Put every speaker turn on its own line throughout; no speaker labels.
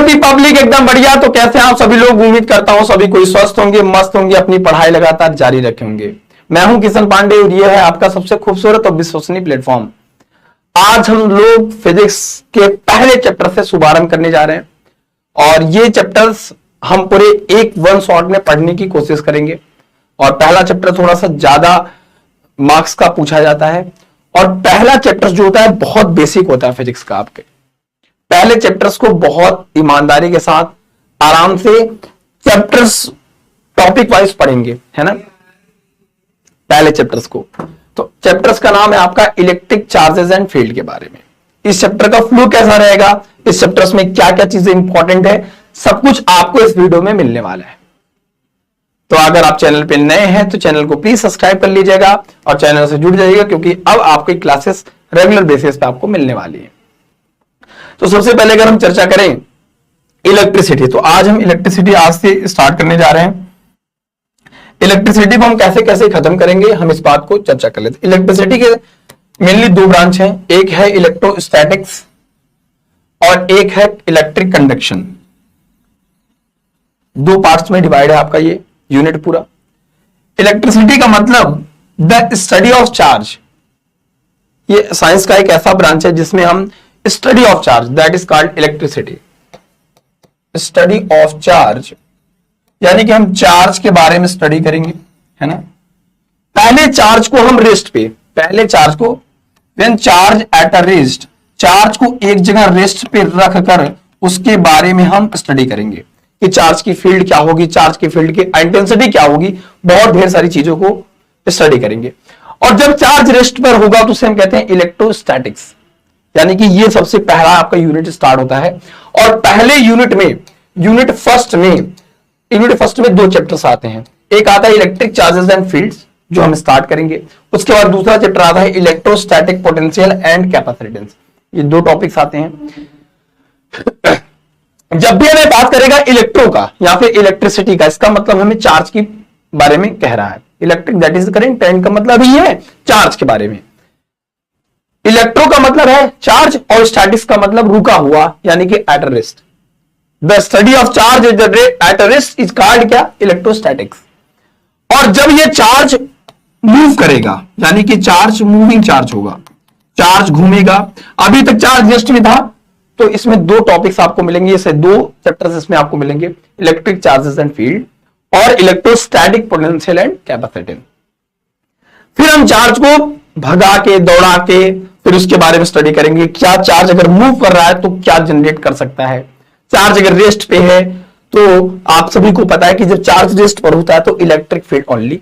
दी public, एकदम बढ़िया। तो कैसे हैं आप सभी लोग? उम्मीद करता हूं सभी कोई स्वस्थ होंगे, मस्त होंगे, अपनी पढ़ाई लगातार जारी रखेंगे। मैं हूं किशन पांडे और ये है आपका सबसे खूबसूरत और विश्वसनीय प्लेटफॉर्म। आज हम लोग फिजिक्स के पहले चैप्टर से शुभारंभ करने जा रहे हैं और ये चैप्टर्स हम पूरे एक वन शॉट में पढ़ने की कोशिश करेंगे। और पहला चैप्टर थोड़ा सा ज्यादा मार्क्स का पूछा जाता है और पहला चैप्टर जो होता है बहुत बेसिक होता है फिजिक्स का। आपके पहले चैप्टर्स को बहुत ईमानदारी के साथ आराम से चैप्टर्स टॉपिक वाइज पढ़ेंगे, है ना, पहले चैप्टर्स को। तो चैप्टर्स का नाम है आपका इलेक्ट्रिक चार्जेस एंड फील्ड के बारे में। इस चैप्टर का फ्लो कैसा रहेगा, इस चैप्टर्स में क्या क्या चीजें इंपॉर्टेंट है, सब कुछ आपको इस वीडियो में मिलने वाला है। तो अगर आप चैनल पे नए हैं तो चैनल को प्लीज सब्सक्राइब कर लीजिएगा और चैनल से जुड़ जाइएगा, क्योंकि अब आपकी क्लासेस रेगुलर बेसिस पे आपको मिलने वाली है। तो सबसे पहले अगर हम चर्चा करें इलेक्ट्रिसिटी, तो आज हम इलेक्ट्रिसिटी आज से स्टार्ट करने जा रहे हैं। इलेक्ट्रिसिटी को हम कैसे कैसे खत्म करेंगे, हम इस बात को चर्चा कर लेते हैं। इलेक्ट्रिसिटी के मेनली दो ब्रांच हैं, एक है इलेक्ट्रोस्टैटिक्स और एक है इलेक्ट्रिक कंडक्शन। दो पार्ट्स में डिवाइड है आपका ये यूनिट पूरा। इलेक्ट्रिसिटी का मतलब द स्टडी ऑफ चार्ज। ये साइंस का एक ऐसा ब्रांच है जिसमें हम study of charge, that is called electricity. Study of charge यानी कि हम चार्ज के बारे में स्टडी करेंगे, है ना। पहले चार्ज को हम रेस्ट पे, पहले चार्ज को when charge at a rest, charge को एक जगह रेस्ट पे रख कर उसके बारे में हम स्टडी करेंगे कि चार्ज की फील्ड क्या होगी, चार्ज की फील्ड की इंटेंसिटी क्या होगी, बहुत ढेर सारी चीजों को स्टडी करेंगे। और जब चार्ज रेस्ट पर होगा तो उसे हम कहते हैं इलेक्ट्रोस्टैटिक्स, यानी कि ये सबसे पहला आपका यूनिट स्टार्ट होता है। और पहले यूनिट में, यूनिट फर्स्ट में दो चैप्टर्स आते हैं। एक आता है इलेक्ट्रिक चार्जेस एंड फील्ड्स जो हम स्टार्ट करेंगे, उसके बाद दूसरा चैप्टर आता है इलेक्ट्रोस्टैटिक पोटेंशियल एंड कैपेसिटेंस। ये दो टॉपिक्स आते हैं। जब भी हमें बात करेगा इलेक्ट्रो का या फिर इलेक्ट्रिसिटी का, इसका मतलब हमें चार्ज के बारे में कह रहा है। Electric that is current, current का मतलब ही है चार्ज के बारे में। इलेक्ट्रो का मतलब है चार्ज और स्टैटिक्स का मतलब रुका हुआ, यानी कि at rest. The study of charge at rest is called क्या, इलेक्ट्रोस्टैटिक्स। और जब ये चार्ज मूव करेगा, यानी कि चार्ज मूविंग चार्ज होगा, चार्ज घूमेगा। अभी तक चार्ज रेस्ट में था, तो इसमें दो टॉपिक्स आपको मिलेंगे, इसे दो चैप्टर्स इसमें आपको मिलेंगे, इलेक्ट्रिक चार्जेस एंड फील्ड और इलेक्ट्रोस्टैटिक पोटेंशियल एंड कैपेसिटेंस। फिर हम चार्ज को भगा के, दौड़ा के, फिर उसके बारे में स्टडी करेंगे। क्या चार्ज अगर मूव कर रहा है तो क्या जनरेट कर सकता है, चार्ज अगर रेस्ट पे है तो आप सभी को पता है कि जब चार्ज रेस्ट पर होता है तो इलेक्ट्रिक फील्ड ओनली,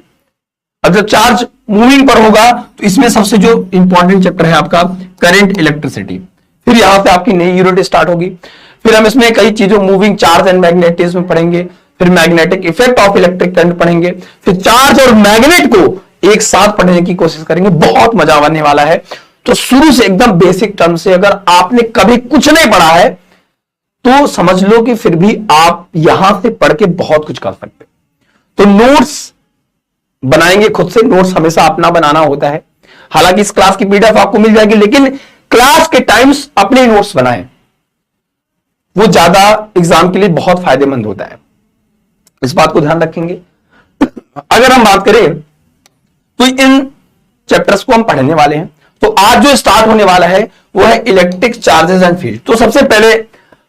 और जब चार्ज मूविंग पर होगा तो इसमें सबसे जो इंपॉर्टेंट चैप्टर है आपका करंट इलेक्ट्रिसिटी। फिर यहां से आपकी नई यूनिट स्टार्ट होगी। फिर हम इसमें कई चीजों मूविंग चार्ज एंड मैग्नेटिज्म पढ़ेंगे, फिर magnetic effect of electric current पढ़ेंगे, फिर चार्ज और मैग्नेट को एक साथ पढ़ने की कोशिश करेंगे। बहुत मजा आने वाला है। तो शुरू से एकदम बेसिक टर्म से अगर आपने कभी कुछ नहीं पढ़ा है तो समझ लो कि फिर भी आप यहां से पढ़ के बहुत कुछ कर सकते। तो नोट्स बनाएंगे खुद से, नोट्स हमेशा अपना बनाना होता है। हालांकि इस क्लास की पीडीएफ आपको मिल जाएगी, लेकिन क्लास के टाइम्स अपने नोट्स बनाएं, वो ज्यादा एग्जाम के लिए बहुत फायदेमंद होता है। इस बात को ध्यान रखेंगे। अगर हम बात करें तो इन चैप्टर्स को हम पढ़ने वाले हैं। तो आज जो स्टार्ट होने वाला है वो है इलेक्ट्रिक चार्जेस एंड फील्ड। तो सबसे पहले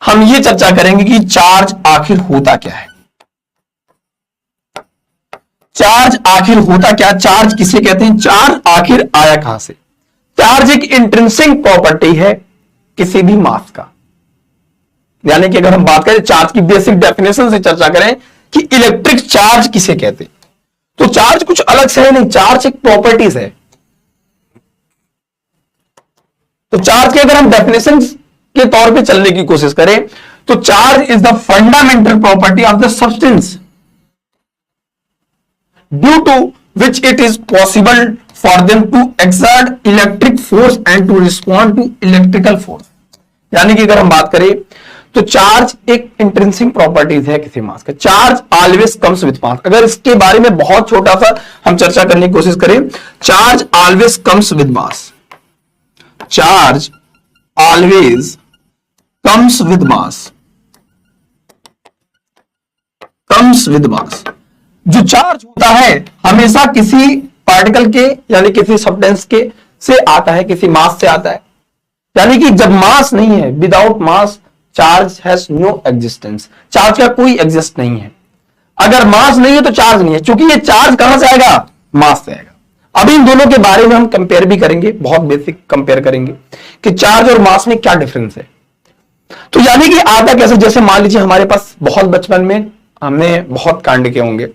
हम ये चर्चा करेंगे कि चार्ज आखिर होता क्या है। चार्ज आखिर होता क्या, चार्ज किसे कहते हैं, चार्ज आखिर आया कहां से। चार्ज एक इंट्रिंसिक प्रॉपर्टी है किसी भी मास का। यानी कि अगर हम बात करें चार्ज की बेसिक डेफिनेशन से चर्चा करें कि इलेक्ट्रिक चार्ज किसे कहते हैं, तो चार्ज कुछ अलग से है नहीं, चार्ज एक प्रॉपर्टीज है। तो चार्ज की अगर हम डेफिनेशन के तौर पे चलने की कोशिश करें तो charge is the fundamental property of the substance due to which it is possible for them to exert electric force and to respond to electrical force. यानी कि अगर हम बात करें तो चार्ज एक इंट्रिंसिक प्रॉपर्टीज है किसी मास का। Charge always comes with mass. अगर इसके बारे में बहुत छोटा सा हम चर्चा करने की कोशिश करें, charge always comes with mass. Charge always comes with mass. Comes with mass. जो चार्ज होता है हमेशा किसी पार्टिकल के यानी किसी सब्सटेंस के से आता है, किसी मास से आता है। यानी कि जब मास नहीं है, without mass charge has no existence, charge का कोई एग्जिस्ट नहीं है। अगर मास नहीं है तो चार्ज नहीं है, क्योंकि ये चार्ज कहां से आएगा, मास से आएगा। अभी इन दोनों के बारे में हम कंपेयर भी करेंगे, बहुत बेसिक कंपेयर करेंगे कि चार्ज और मास में क्या डिफरेंस है। तो यानी कि आता कैसे, जैसे मान लीजिए हमारे पास बहुत बचपन में हमने बहुत कांड के होंगे,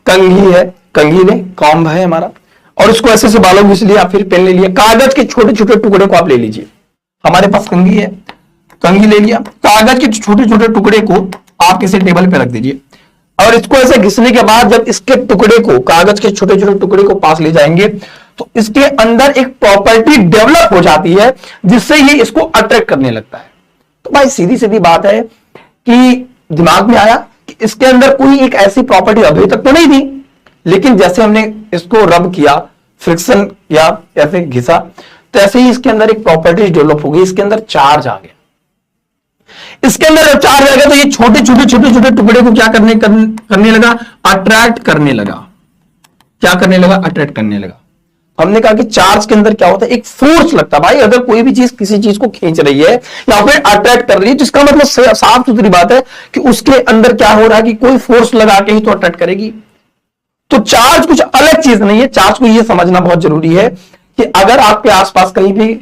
कंघी है, कंघी ने कॉम्ब है हमारा, और उसको ऐसे से बालों घिस लिया, फिर पेन ले लिया, कागज के छोटे छोटे टुकड़े को आप ले लीजिए। हमारे पास कंघी है, कंघी ले लिया, कागज के छोटे छोटे टुकड़े को आप किसी टेबल पे रख दीजिए, और इसको ऐसे घिसने के बाद जब इसके टुकड़े को, कागज के छोटे छोटे टुकड़े को पास ले जाएंगे तो इसके अंदर एक प्रॉपर्टी डेवलप हो जाती है जिससे ये इसको अट्रैक्ट करने लगता है। तो भाई सीधी सीधी बात है कि दिमाग में आया कि इसके अंदर कोई एक ऐसी प्रॉपर्टी अभी तक तो नहीं थी, लेकिन जैसे हमने इसको रब किया, फ्रिक्शन या ऐसे घिसा, तो ऐसे ही इसके अंदर एक प्रॉपर्टी डेवलप हो गई, इसके अंदर चार्ज आ गया। इसके अंदर जब चार्ज आ गया तो ये छोटे छोटे टुकड़े को क्या करने लगा, अट्रैक्ट करने लगा। क्या करने लगा, अट्रैक्ट करने लगा। हमने कहा कि चार्ज के अंदर क्या होता है, एक फोर्स लगता है। भाई अगर कोई भी चीज किसी चीज को खींच रही है या फिर अट्रैक्ट कर रही है तो इसका मतलब साफ सुथरी बात है कि उसके अंदर क्या हो रहा है कि कोई फोर्स लगा के ही तो अट्रैक्ट करेगी। तो चार्ज कुछ अलग चीज नहीं है। चार्ज को यह समझना बहुत जरूरी है कि अगर आपके आसपास कहीं भी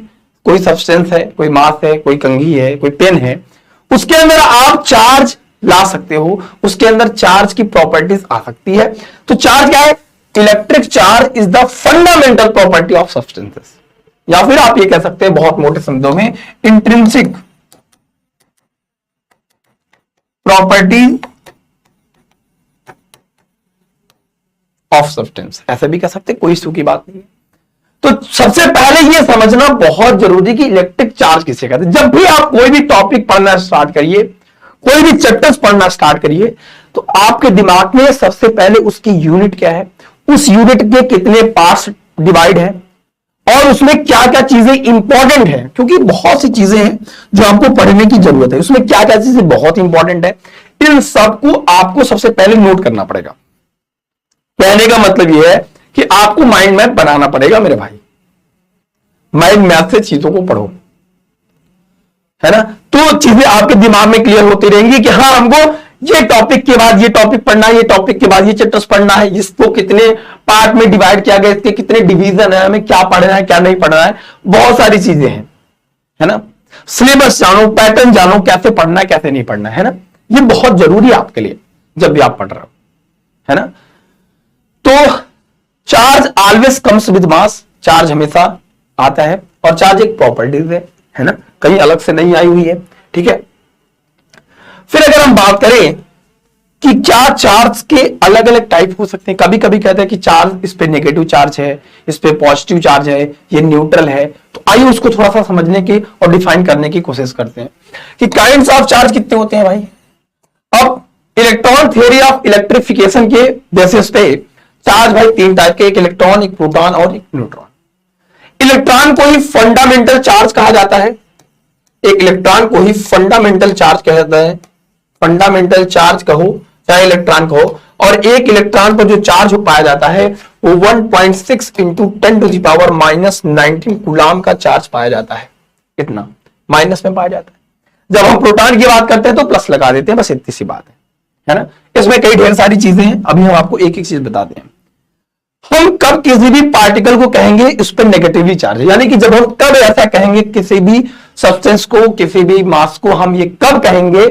कोई सब्सटेंस है, कोई मास है, कोई कंघी है, कोई पेन है, उसके अंदर आप चार्ज ला सकते हो, उसके अंदर चार्ज की प्रॉपर्टीज आ सकती है। तो चार्ज क्या है, electric charge is the fundamental property of substances, या फिर आप ये कह सकते हैं बहुत मोटे शब्दों में इंट्रिंसिक प्रॉपर्टी ऑफ सब्सटेंस, ऐसे भी कह सकते हैं, कोई इशू की बात नहीं है। तो सबसे पहले यह समझना बहुत जरूरी कि इलेक्ट्रिक चार्ज किसे कहते हैं। जब भी आप कोई भी टॉपिक पढ़ना स्टार्ट करिए, कोई भी चैप्टर्स पढ़ना स्टार्ट करिए, तो आपके दिमाग में सबसे पहले उसकी यूनिट क्या है, उस यूनिट के कितने पार्ट्स डिवाइड है, और उसमें क्या क्या चीजें इंपॉर्टेंट है, क्योंकि बहुत सी चीजें हैं जो आपको पढ़ने की जरूरत है। उसमें क्या क्या चीजें बहुत इंपॉर्टेंट है, इन सबको आपको सबसे पहले नोट करना पड़ेगा। कहने का मतलब यह है कि आपको माइंड मैप बनाना पड़ेगा मेरे भाई। माइंड मैप से चीजों को पढ़ो, है ना, तो चीजें आपके दिमाग में क्लियर होती रहेंगी कि हाँ हमको ये टॉपिक के बाद ये टॉपिक पढ़ना है, ये टॉपिक के बाद ये चैप्टर्स पढ़ना है, इसको कितने पार्ट में डिवाइड किया गया, इसके कितने डिवीजन है, हमें क्या पढ़ना है क्या नहीं पढ़ना है, बहुत सारी चीजें हैं, है ना। सिलेबस जानो, पैटर्न जानो, कैसे पढ़ना है कैसे नहीं पढ़ना है ना, ये बहुत जरूरी है आपके लिए जब भी आप पढ़ रहे हो, है ना। तो charge always comes with mass, charge हमेशा आता है, और चार्ज एक प्रॉपर्टीज है ना, कहीं अलग से नहीं आई हुई है, ठीक है। फिर अगर हम बात करें कि क्या चार्ज के अलग अलग टाइप हो सकते हैं, कभी कभी कहते हैं कि चार्ज, इस पे नेगेटिव चार्ज है, इस पे पॉजिटिव चार्ज है, ये न्यूट्रल है। तो आइए उसको थोड़ा सा समझने की और डिफाइन करने की कोशिश करते हैं कि काइंड्स ऑफ चार्ज कितने होते हैं भाई। अब इलेक्ट्रॉन थ्योरी ऑफ इलेक्ट्रिफिकेशन के बेसिस पे चार्ज भाई तीन टाइप के, एक इलेक्ट्रॉन, एक प्रोटॉन और एक न्यूट्रॉन। इलेक्ट्रॉन को ही फंडामेंटल चार्ज कहा जाता है, एक इलेक्ट्रॉन को ही फंडामेंटल चार्ज कहा जाता है, फंडामेंटल चार्ज कहो चाहे इलेक्ट्रॉन कहो, और एक इलेक्ट्रॉन पर जो चार्ज पाया जाता है वो 1.6 इंटू 10⁻⁻19 कूलाम का चार्ज पाया जाता है। कितना माइनस में पाया जाता है। जब हम प्रोटॉन की बात करते हैं तो प्लस लगा देते हैं, बस इतनी सी बात है ना। इसमें कई ढेर सारी चीजें हैं, अभी हम आपको एक एक चीज बताते हैं। हम कब किसी भी पार्टिकल को कहेंगे इस पर नेगेटिवली चार्ज, यानी कि जब हम कब ऐसा कहेंगे किसी भी सब्सटेंस को, किसी भी मास को, हम ये कब कहेंगे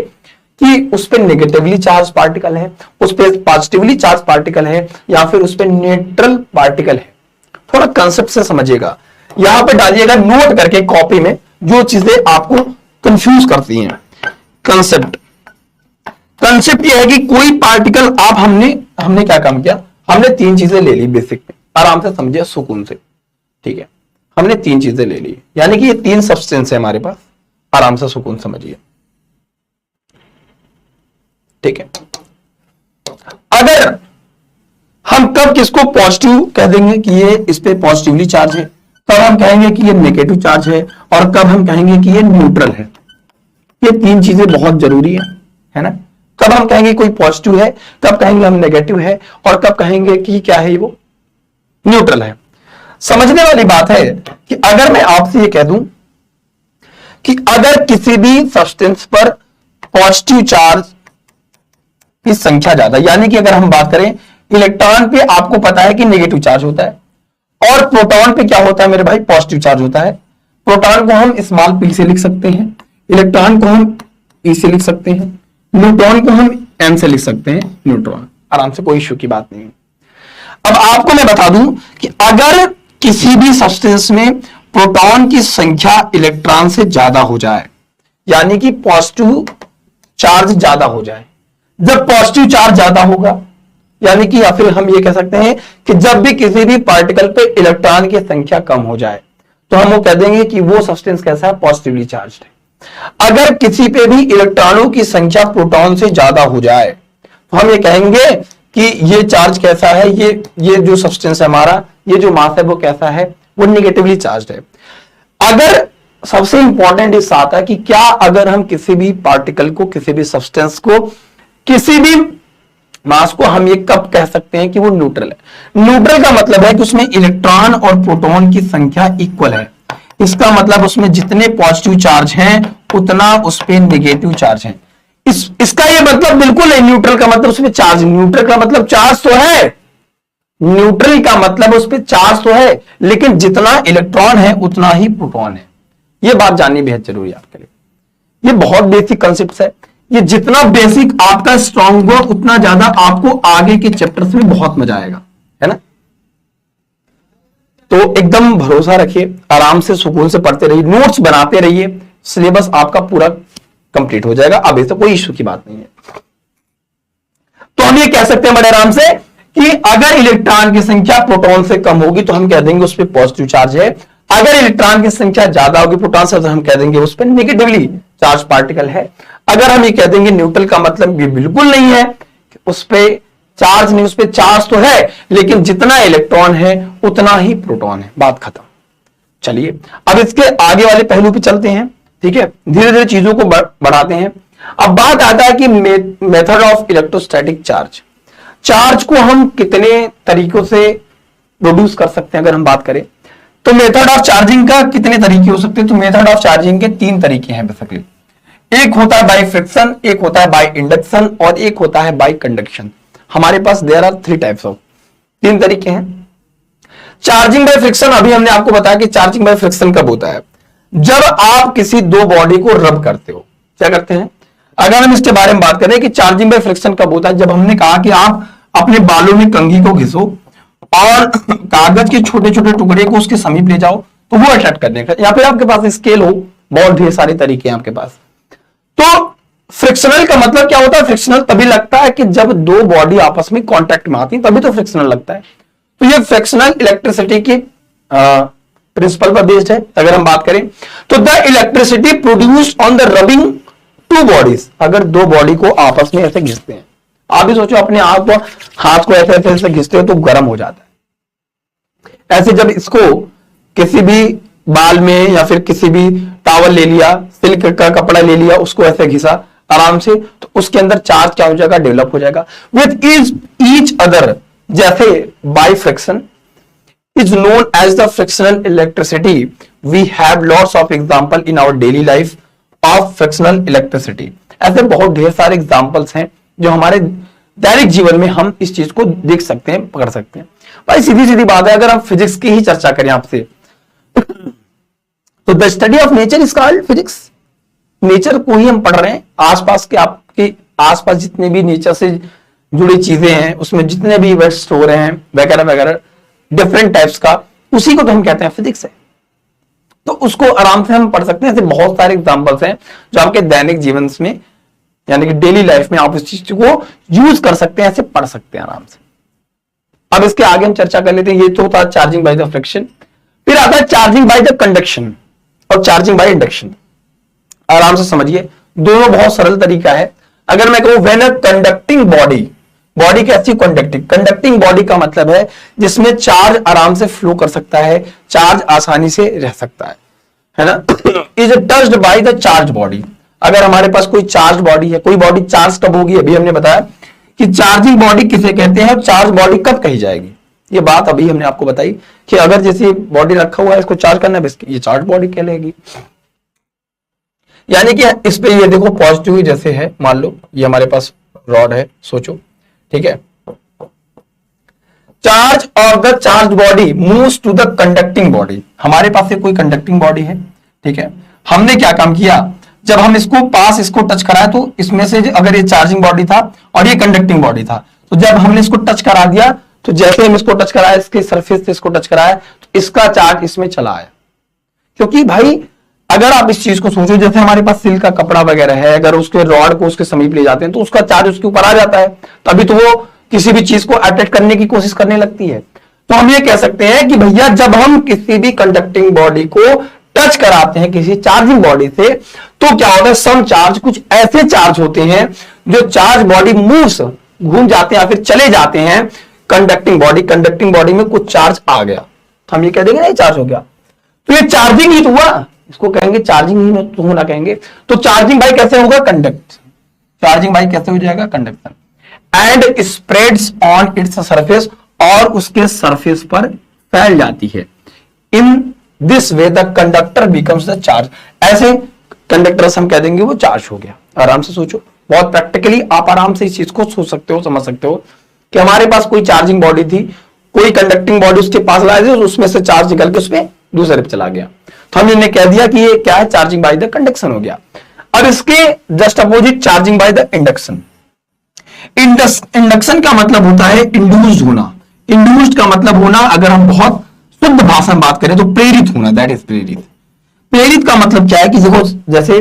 कि उस पर नेगेटिवली चार्ज पार्टिकल है, उस पर पॉजिटिवली चार्ज पार्टिकल है, या फिर उस पर न्यूट्रल पार्टिकल है। थोड़ा कंसेप्ट से समझिएगा, यहां पर डालिएगा नोट करके कॉपी में जो चीजें आपको कंफ्यूज करती हैं। कंसेप्ट यह है कि कोई पार्टिकल आप हमने क्या काम किया, हमने तीन चीजें ले ली बेसिक में, आराम से समझिए सुकून से, ठीक है। हमने तीन चीजें ले ली, यानी कि ये तीन सब्सटेंस है हमारे पास, आराम से सुकून समझिए, ठीक है। अगर हम कब किसको पॉजिटिव कह देंगे कि ये इस पे पॉजिटिवली चार्ज है, तब हम कहेंगे कि ये नेगेटिव चार्ज है, और कब हम कहेंगे कि ये न्यूट्रल है। ये तीन चीजें बहुत जरूरी है ना। कब हम कहेंगे कोई पॉजिटिव है, कब कहेंगे हम नेगेटिव है, और कब कहेंगे कि क्या है वो न्यूट्रल है। समझने वाली बात है कि अगर मैं आपसे ये कह दूं कि अगर किसी भी सब्सटेंस पर पॉजिटिव चार्ज की संख्या ज्यादा, यानी कि अगर हम बात करें इलेक्ट्रॉन पे आपको पता है कि नेगेटिव चार्ज होता है, और प्रोटॉन पे क्या होता है मेरे भाई, पॉजिटिव चार्ज होता है। प्रोटॉन को हम स्मॉल p से लिख सकते हैं, इलेक्ट्रॉन को हम e से लिख सकते हैं, न्यूट्रॉन को हम m से लिख सकते हैं, न्यूट्रॉन, आराम से, कोई इश्यू की बात नहीं है। अब आपको मैं बता दूं कि अगर किसी भी सब्सटेंस में प्रोटॉन की संख्या इलेक्ट्रॉन से ज्यादा हो जाए, यानी कि पॉजिटिव चार्ज ज्यादा हो जाए, जब पॉजिटिव चार्ज ज्यादा होगा, यानी कि या फिर हम ये कह सकते हैं कि जब भी किसी भी पार्टिकल पे इलेक्ट्रॉन की संख्या कम हो जाए, तो हम वो कह देंगे कि वो सब्सटेंस कैसा है, पॉजिटिवली चार्ज्ड है। अगर किसी पे भी इलेक्ट्रॉनों की संख्या प्रोटॉन से ज्यादा हो जाए, तो हम ये कहेंगे कि ये चार्ज कैसा है, ये जो सब्सटेंस है हमारा, ये जो मास है वो कैसा है, वो निगेटिवली चार्ज्ड है। अगर सबसे इंपॉर्टेंट इस आता है कि क्या अगर हम किसी भी पार्टिकल को, किसी भी सब्सटेंस को, किसी भी मास को हम ये कब कह सकते हैं कि वो न्यूट्रल है। न्यूट्रल का मतलब है कि उसमें इलेक्ट्रॉन और प्रोटॉन की संख्या इक्वल है। इसका मतलब उसमें जितने पॉजिटिव चार्ज हैं उतना उस पे नेगेटिव चार्ज है। इसका ये मतलब बिल्कुल है, न्यूट्रल का मतलब उसमें चार्ज, न्यूट्रल का मतलब चार्ज तो है, न्यूट्रल का मतलब उस पर चार्ज तो है, लेकिन जितना इलेक्ट्रॉन है उतना ही प्रोटॉन है। यह बात जाननी बेहद जरूरी है आपके लिए। ये बहुत बेसिक कंसेप्ट है। ये जितना बेसिक आपका स्ट्रांग हो उतना ज्यादा आपको आगे के चैप्टर्स में बहुत मजा आएगा, है ना। तो एकदम भरोसा रखिए, आराम से सुकून से पढ़ते रहिए, नोट्स बनाते रहिए, सिलेबस आपका पूरा कंप्लीट हो जाएगा। अब इससे कोई इश्यू की बात नहीं है। तो हम ये कह सकते हैं बड़े आराम से कि अगर इलेक्ट्रॉन की संख्या प्रोटॉन से कम होगी तो हम कह देंगे उस पर पॉजिटिव चार्ज है। अगर इलेक्ट्रॉन की संख्या ज्यादा होगी प्रोटॉन से तो हम कह देंगे उस पर नेगेटिवली चार्ज पार्टिकल है। अगर हम ये कह देंगे न्यूट्रल का मतलब ये बिल्कुल नहीं है, उस पर चार्ज नहीं, उस पर चार्ज तो है लेकिन जितना इलेक्ट्रॉन है उतना ही प्रोटॉन है, बात खत्म। चलिए अब इसके आगे वाले पहलू पे चलते हैं, ठीक है, धीरे धीरे चीजों को बढ़ाते हैं। अब बात आता है कि method of electrostatic charge. Charge को हम कितने तरीकों से प्रोड्यूस कर सकते हैं, अगर हम बात करें तो मेथड ऑफ चार्जिंग का कितने तरीके हो सकते हैं। तो मेथड ऑफ चार्जिंग के 3 तरीके हैं बेसिकली। एक होता है बाय फ्रिक्शन, एक होता है बाय इंडक्शन और एक होता है बाय कंडक्शन। हमारे पास देयर आर 3 टाइप्स ऑफ, 3 तरीके हैं। चार्जिंग बाय फ्रिक्शन, अभी हमने आपको बताया कि चार्जिंग बाय फ्रिक्शन कब होता है, जब आप किसी 2 बॉडी को रब करते हो। क्या करते हैं, अगर हम इसके बारे में बात करें कि चार्जिंग बाय फ्रिक्शन कब होता है, जब हमने कहा कि आप अपने बालों में कंघी को घिसो और कागज के छोटे छोटे टुकड़े को उसके समीप ले जाओ तो वो अट्रैक्ट करने का, या फिर आपके पास स्केल हो, बहुत ढेर सारे तरीके हैं आपके पास। तो फ्रिक्शनल का मतलब क्या होता है, फ्रिक्शनल तभी लगता है कि जब 2 बॉडी आपस में कांटेक्ट में आती है, तभी तो फ्रिक्शनल लगता है। तो ये फ्रिक्शनल इलेक्ट्रिसिटी की प्रिंसिपल पर बेस्ड है। अगर हम बात करें तो the electricity produced on the rubbing 2 bodies, अगर 2 बॉडी को आपस में ऐसे घिसते हैं, आप भी सोचो अपने हाथ को ऐसे ऐसे घिसते हो तो गर्म हो जाता है। ऐसे जब इसको किसी भी बाल में या फिर किसी भी टॉवल ले लिया, सिल्क का कपड़ा ले लिया, उसको ऐसे घिसा आराम से, तो उसके अंदर चार्ज क्या हो जाएगा, डेवलप हो जाएगा विद ईच अदर। जैसे by friction is known as the frictional electricity. We have lots of example in our daily life of frictional electricity. ऐसे बहुत ढेर सारे एग्जाम्पल्स हैं जो हमारे दैनिक जीवन में हम इस चीज को देख सकते हैं, पकड़ सकते हैं। भाई सीधी सीधी बात है, अगर हम फिजिक्स की ही चर्चा करें आपसे तो the study of nature is called physics. Nature को ही हम पढ़ रहे हैं, आसपास के आपके आसपास जितने भी नेचर से जुड़ी चीजें हैं, उसमें जितने भी इवेंट्स हो रहे हैं वगैरह वगैरह डिफरेंट टाइप्स का, उसी को तो हम कहते हैं फिजिक्स है। तो उसको आराम से हम पढ़ सकते हैं। ऐसे बहुत सारे एग्जांपल्स हैं जो आपके दैनिक जीवन में यानी कि डेली लाइफ में आप इस चीज को यूज कर सकते हैं, ऐसे पढ़ सकते हैं आराम से। अब इसके आगे हम चर्चा कर लेते हैं। ये तो होता है चार्जिंग बाय द फ्रिक्शन। फिर आता है चार्जिंग बाय द कंडक्शन और चार्जिंग बाय इंडक्शन। आराम से समझिए, दोनों बहुत सरल तरीका है। अगर मैं कहूं when a conducting body, body कैसी कंडक्टिंग, कंडक्टिंग बॉडी का मतलब है जिसमें चार्ज आराम से फ्लो कर सकता है, चार्ज आसानी से रह सकता है ना, is touched by the charge body. अगर हमारे पास कोई चार्ज बॉडी है, कोई बॉडी चार्ज कब होगी, अभी हमने बताया कि चार्जिंग बॉडी किसे कहते हैं और चार्ज बॉडी कब कही जाएगी, ये बात अभी हमने आपको बताई कि अगर जैसे बॉडी रखा हुआ है इसको चार्ज करना है, ये चार्ज बॉडी कहलाएगी। यानी कि इस पे ये देखो पॉजिटिव जैसे है, मान लो ये हमारे पास रॉड है, सोचो, ठीक है। Charge of the charge body moves to the conducting body, हमारे पास कोई कंडक्टिंग बॉडी है, ठीक है। हमने क्या काम किया, जब हम इसको टच कराए तो इसमें से अगर ये चार्जिंग बॉडी था और ये कंडक्टिंग बॉडी था, तो जब हमने इसको टच करा दिया तो जैसे हम इसको टच कराया, इसके सरफेस से इसको टच कराया तो इसका चार्ज इसमें चला आया। क्योंकि भाई अगर आप इस चीज को सोचो, जैसे हमारे पास सिल्क का कपड़ा वगैरह है, अगर उसके रॉड को उसके समीप ले जाते हैं तो उसका चार्ज उसके ऊपर आ जाता है, तभी तो वो किसी भी चीज को अटैक करने की कोशिश करने लगती है। तो हम ये कह सकते हैं कि भैया जब हम किसी भी कंडक्टिंग बॉडी को टच कराते हैं किसी चार्जिंग बॉडी से, तो क्या होता है, सम चार्ज, कुछ ऐसे चार्ज होते हैं जो चार्ज बॉडी मूव्स, घूम जाते हैं या फिर चले जाते हैं कंडक्टिंग बॉडी में कुछ चार्ज आ गया, तो हम ये कह देंगे नहीं चार्ज हो गया, तो ये चार्जिंग ही तो हुआ, इसको कहेंगे चार्जिंग ही तो होना कहेंगे। तो चार्जिंग भाई कैसे होगा, चार्जिंग भाई कैसे हो जाएगा, conduction, and spreads on its surface, और उसके सरफेस पर फैल जाती है। In this way the conductor becomes the charge, ऐसे कंडक्टर हम कह देंगे वो चार्ज हो गया। आराम से सोचो, बहुत प्रैक्टिकली आप आराम से इस चीज को सोच सकते हो, समझ सकते हो कि हमारे पास कोई चार्जिंग बॉडी थी, कोई कंडक्टिंग बॉडी उसके पास लाए थे, उसमें से चार्ज निकल के उसमें दूसरे पे चला गया, तो हमने कह दिया कि ये क्या है, चार्जिंग बाय द कंडक्शन हो गया। अब इसके just opposite charging by the induction. Induction का मतलब होता है इंड्यूस्ड होना। इंड्यूस्ड का मतलब होना, अगर हम बहुत शुद्ध भाषा में बात करें तो प्रेरित होना, दैट इज प्रेरित। प्रेरित का मतलब क्या है कि देखो, जैसे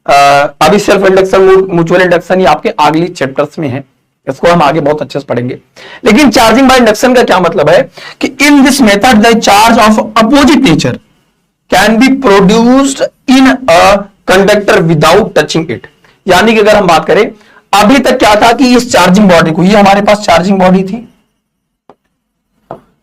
अभी सेल्फ इंडक्शन, म्यूचुअल इंडक्शन, ये आपके अगली चैप्टर्स में है, इसको हम आगे बहुत अच्छे से पढ़ेंगे। लेकिन चार्जिंग बाय इंडक्शन का क्या मतलब है कि in this method the charge of opposite nature can be produced in a conductor without touching it. यानी कि अगर हम बात करें, अभी तक क्या था कि इस चार्जिंग बॉडी को, ये हमारे पास चार्जिंग बॉडी थी,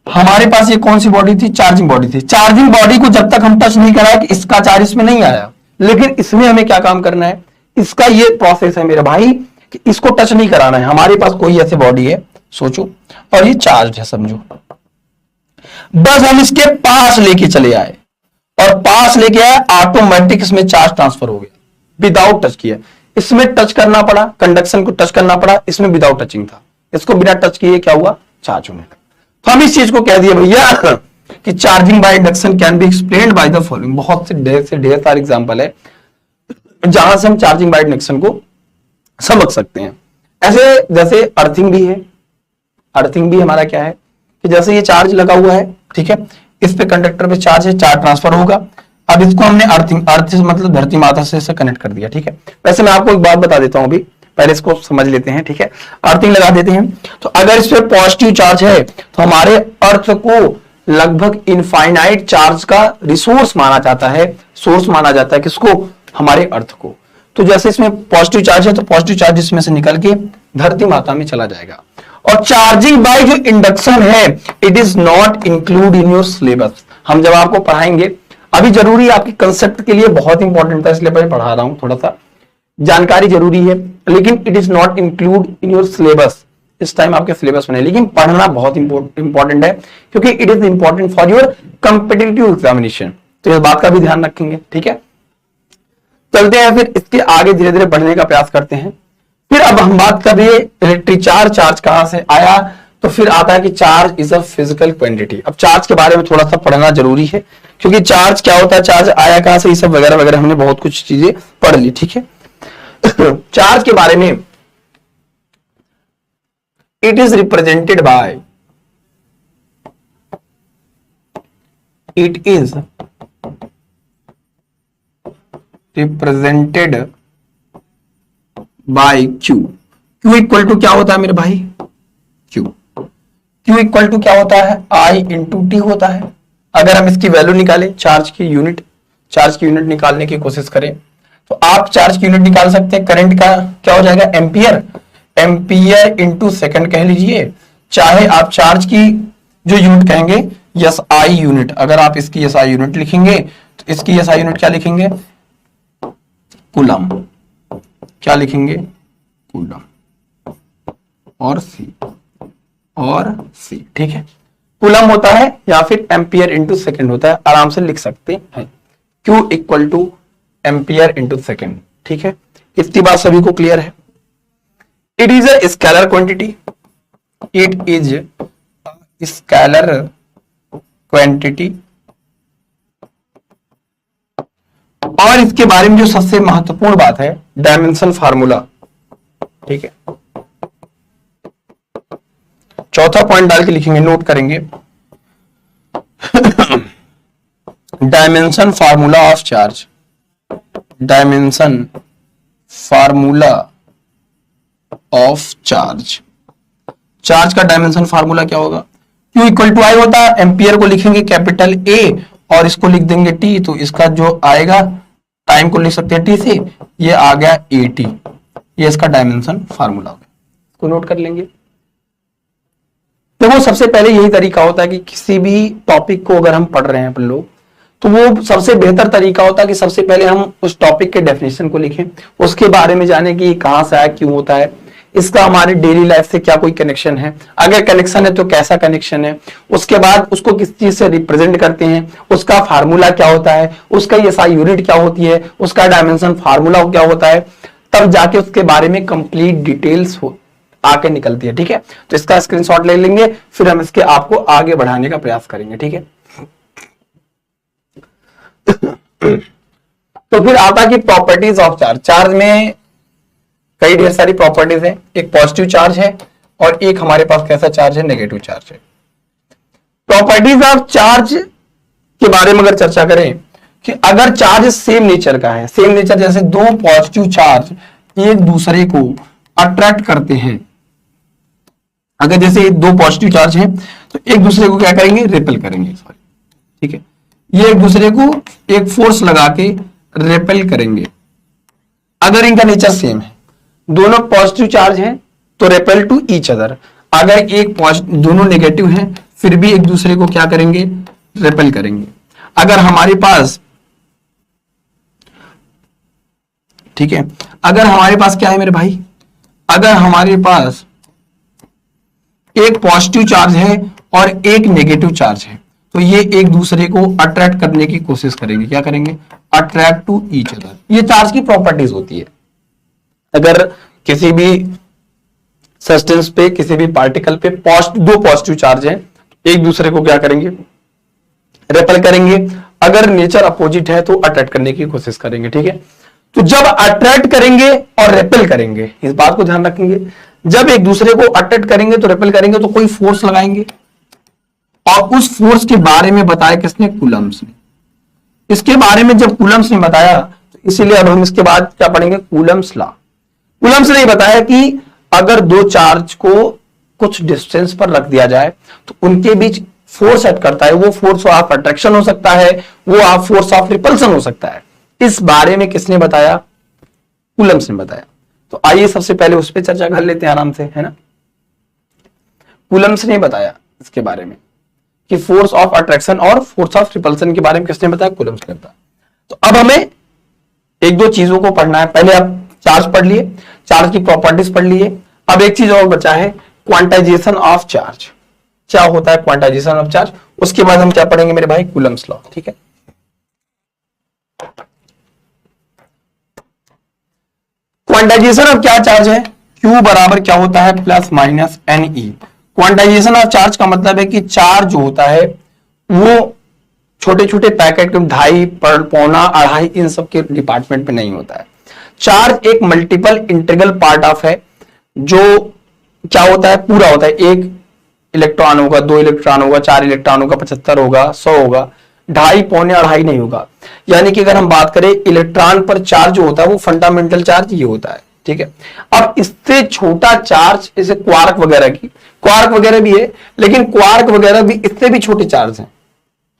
हमारे पास ये कौन सी बॉडी थी, चार्जिंग बॉडी थी। चार्जिंग बॉडी को जब तक हम टच नहीं कराया कि इसका चार्ज इसमें नहीं आया, लेकिन इसमें हमें क्या काम करना है, इसका ये प्रोसेस है मेरे भाई कि इसको टच नहीं कराना है। हमारे पास कोई ऐसी बॉडी है, सोचो, और ये चार्ज है समझो, बस हम इसके पास लेके चले आए, और पास लेके आए, ऑटोमेटिक इसमें चार्ज ट्रांसफर हो गया विदाउट टच किया। इसमें टच करना पड़ा, कंडक्शन को टच करना पड़ा, इसमें विदाउट टचिंग था, इसको बिना टच किए क्या हुआ, चार्ज होने लगा। तो हम इस चीज को कह दिए भैया कि charging by induction can be explained by the following. बहुत से ढेर सारे एग्जांपल है जहां से हम चार्जिंग बाय इंडक्शन को समझ सकते हैं। ऐसे जैसे अर्थिंग भी है, अर्थिंग भी हमारा क्या है कि जैसे ये चार्ज लगा हुआ है, ठीक है, इस पे कंडक्टर पे चार्ज है, चार्ज ट्रांसफर होगा। अब इसको हमने अर्थ मतलब धरती माता से कनेक्ट कर दिया, ठीक है। वैसे मैं आपको एक बात बता देता हूं, अभी पहले इसको समझ लेते हैं, ठीक है। अर्थिंग लगा देते हैं, तो अगर इस पे पॉजिटिव चार्ज है तो हमारे अर्थ को लगभग इनफाइनाइट चार्ज का रिसोर्स माना जाता है, सोर्स माना जाता है, किसको, हमारे अर्थ को। तो जैसे इसमें पॉजिटिव चार्ज है तो पॉजिटिव चार्ज इसमें से निकल के धरती माता में चला जाएगा। और चार्जिंग बाय जो इंडक्शन है, it is not include in your syllabus. हम जब आपको पढ़ाएंगे, अभी जरूरी आपके कंसेप्ट के लिए बहुत इंपॉर्टेंट था, इसलिए मैं पढ़ा रहा हूं, थोड़ा सा जानकारी जरूरी है, लेकिन it is not include in your syllabus. इस टाइम आपके सिलेबस में नहीं, लेकिन पढ़ना बहुत इंपॉर्टेंट है, क्योंकि it is important for your competitive examination. तो इस बात का भी ध्यान रखेंगे, ठीक है। चलते हैं फिर इसके आगे, धीरे धीरे बढ़ने का प्रयास करते हैं। फिर अब हम बात कर रहे हैं इलेक्ट्रिक चार्ज, चार्ज कहां से आया, तो फिर आता है कि charge is a physical quantity. अब चार्ज के बारे में थोड़ा सा पढ़ना जरूरी है, क्योंकि चार्ज क्या होता है, चार्ज आया कहां से, ये सब वगैरह वगैरह हमने बहुत कुछ चीजें पढ़ ली, ठीक है। चार्ज के बारे में, it is represented by, it is represented by q. Q equal to क्या होता है मेरे भाई, क्यू इक्वल टू क्या होता है, आई इंटू टी होता है। अगर हम इसकी वैल्यू निकालें, चार्ज की यूनिट निकालने की कोशिश करें, तो आप चार्ज की यूनिट निकाल सकते हैं। करंट का क्या हो जाएगा, एम्पियर, एम्पियर इंटू सेकंड कह लीजिए, चाहे आप चार्ज की जो यूनिट कहेंगे यस आई यूनिट। अगर आप इसकी यस आई यूनिट लिखेंगे तो इसकी यस आई यूनिट क्या लिखेंगे, कूलम, क्या लिखेंगे, कूलम और सी, ठीक है। कूलम होता है या फिर एम्पियर इंटू सेकेंड होता है, आराम से लिख सकते हैं, Q equal two ampere into second, ठीक है। इतनी बात सभी को क्लियर है। It is a scalar quantity, it is scalar quantity, और इसके बारे में जो सबसे महत्वपूर्ण बात है, डायमेंशन फार्मूला, ठीक है। चौथा पॉइंट डाल के लिखेंगे, नोट करेंगे, dimension formula of charge, dimension formula of charge. Charge का डायमेंशन फार्मूला क्या होगा, Q इक्वल टू आई होता है, एम्पियर को लिखेंगे कैपिटल A और इसको लिख देंगे T, तो इसका जो आएगा टाइम को लिख सकते हैं T से, ये आ गया AT, ये इसका डायमेंशन फार्मूला होगा, इसको नोट कर लेंगे। देखो सबसे पहले यही तरीका होता है कि किसी भी टॉपिक को अगर हम पढ़ रहे हैं अपन लोग, तो वो सबसे बेहतर तरीका होता है कि सबसे पहले हम उस टॉपिक के डेफिनेशन को लिखें, उसके बारे में जाने कि कहां से आया, क्यों होता है, इसका हमारे डेली लाइफ से क्या कोई कनेक्शन है, अगर कनेक्शन है तो कैसा कनेक्शन है, उसके बाद उसको किस चीज से रिप्रेजेंट करते हैं, उसका फार्मूला क्या होता है, उसका एसआई यूनिट क्या होती है, उसका डायमेंशन फार्मूला क्या होता है, तब जाके उसके बारे में कंप्लीट डिटेल्स आके निकलती है, ठीक है। तो इसका स्क्रीनशॉट ले लेंगे, फिर हम इसके आपको आगे बढ़ाने का प्रयास करेंगे, ठीक है। तो फिर आता कि प्रॉपर्टीज ऑफ चार्ज। चार्ज में कई ढेर सारी प्रॉपर्टीज है, एक पॉजिटिव चार्ज है और एक हमारे पास कैसा चार्ज है, नेगेटिव चार्ज है। प्रॉपर्टीज ऑफ चार्ज के बारे में अगर चर्चा करें कि अगर चार्ज सेम नेचर का है, सेम नेचर जैसे दो पॉजिटिव चार्ज एक दूसरे को अट्रैक्ट करते हैं, अगर जैसे दो पॉजिटिव चार्ज हैं तो एक दूसरे को क्या करेंगे, रिपेल करेंगे, सॉरी, ठीक है। ये एक दूसरे को एक फोर्स लगा के रिपेल करेंगे। अगर इनका नेचर सेम है, दोनों पॉजिटिव चार्ज हैं तो रिपेल टू ईच अदर, अगर एक दोनों नेगेटिव हैं फिर भी एक दूसरे को क्या करेंगे, रिपेल करेंगे। अगर हमारे पास, ठीक है, अगर हमारे पास क्या है मेरे भाई, अगर हमारे पास एक पॉजिटिव चार्ज है और एक नेगेटिव चार्ज है तो ये एक दूसरे को अट्रैक्ट करने की कोशिश करेंगे, क्या करेंगे, अट्रैक्ट टू ईच अदर। ये चार्ज की प्रॉपर्टीज होती है। अगर किसी भी सब्सटेंस पे, किसी भी पार्टिकल पे दो पॉजिटिव चार्ज हैं, एक दूसरे को क्या करेंगे, रिपेल करेंगे। अगर नेचर अपोजिट है तो अट्रैक्ट करने की कोशिश करेंगे, ठीक है। तो जब अट्रैक्ट करेंगे और रिपेल करेंगे, इस बात को ध्यान रखेंगे, जब एक दूसरे को अट्रैक्ट करेंगे तो रिपेल करेंगे तो कोई फोर्स लगाएंगे, और उस फोर्स के बारे में बताया किसने, कूलम्स ने। इसके बारे में जब कूलम्स ने बताया तो इसीलिए अब हम इसके बाद क्या पढ़ेंगे, कूलम्स लॉ। कूलम्स ने बताया कि अगर दो चार्ज को कुछ डिस्टेंस पर रख दिया जाए तो उनके बीच फोर्स एक्ट करता है, वो फोर्स ऑफ अट्रैक्शन हो सकता है, वो आप फोर्स ऑफ रिपल्सन हो सकता है। इस बारे में किसने बताया, कूलम्स ने बताया। तो आइए सबसे पहले उस पर चर्चा कर लेते हैं आराम से, है ना। कूलम्स ने बताया इसके बारे में कि फोर्स ऑफ अट्रैक्शन और फोर्स ऑफ रिपल्सन के बारे में किसने बताया, कूलम्स ने बताया। तो अब हमें एक दो चीजों को पढ़ना है। पहले आप चार्ज पढ़ लिए, चार्ज की प्रॉपर्टीज पढ़ लिए, अब एक चीज और बचा है, क्वांटाइजेशन ऑफ चार्ज। क्या होता है क्वांटाइजेशन ऑफ चार्ज, उसके बाद हम क्या पढ़ेंगे मेरे भाई, कूलम्स लॉ, ठीक है। क्वांटाइजेशन ऑफ क्या चार्ज है, Q बराबर क्या होता है, plus minus NE। Quantization of charge का मतलब है कि चार्ज जो होता है वो छोटे छोटे पैकेट, 2.5, पौना, 2.5, इन सब के डिपार्टमेंट में नहीं होता है। चार्ज एक मल्टीपल इंटीग्रल पार्ट ऑफ है, जो क्या होता है, पूरा होता है। एक इलेक्ट्रॉन होगा, 2 इलेक्ट्रॉन होगा, 4 इलेक्ट्रॉन होगा, 75 होगा, 100 होगा, 2.5, पौने 2.5 नहीं होगा। यानी कि अगर हम बात करें इलेक्ट्रॉन पर चार्ज जो होता है वो फंडामेंटल चार्ज ये होता है, ठीक है। अब इससे छोटा चार्ज जैसे क्वार्क वगैरह की, क्वार्क वगैरह भी है, लेकिन क्वार्क वगैरह भी इससे भी छोटे चार्ज हैं,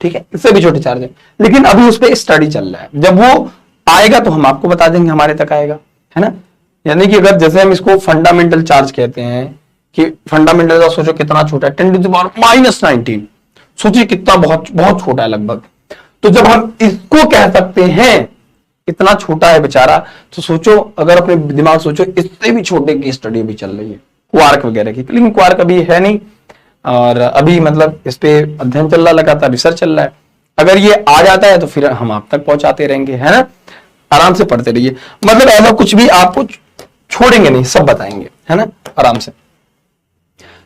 ठीक है, इससे भी छोटे चार्ज हैं, लेकिन अभी उस पर स्टडी चल रहा है। जब वो आएगा तो हम आपको बता देंगे, हमारे तक आएगा, है ना। यानी कि अगर जैसे हम इसको फंडामेंटल चार्ज कहते हैं कि फंडामेंटल चार्ज सोचो कितना छोटा है, 10⁻⁻19, सोचिए कितना बहुत बहुत छोटा है लगभग। तो जब हम इसको कह सकते हैं इतना छोटा है बेचारा। तो सोचो, अगर अपने दिमाग सोचो, इससे भी छोटे की स्टडी भी चल रही है क्वार्क वगैरह की, लेकिन क्वार्क अभी है नहीं, और अभी मतलब इस पे अध्ययन चल रहा, लगातार रिसर्च चल रहा है। अगर ये आ जाता है तो फिर हम आप तक पहुंचाते रहेंगे, है ना। आराम से पढ़ते रहिए, मतलब ऐसा कुछ भी आपको छोड़ेंगे नहीं, सब बताएंगे, है ना, आराम से।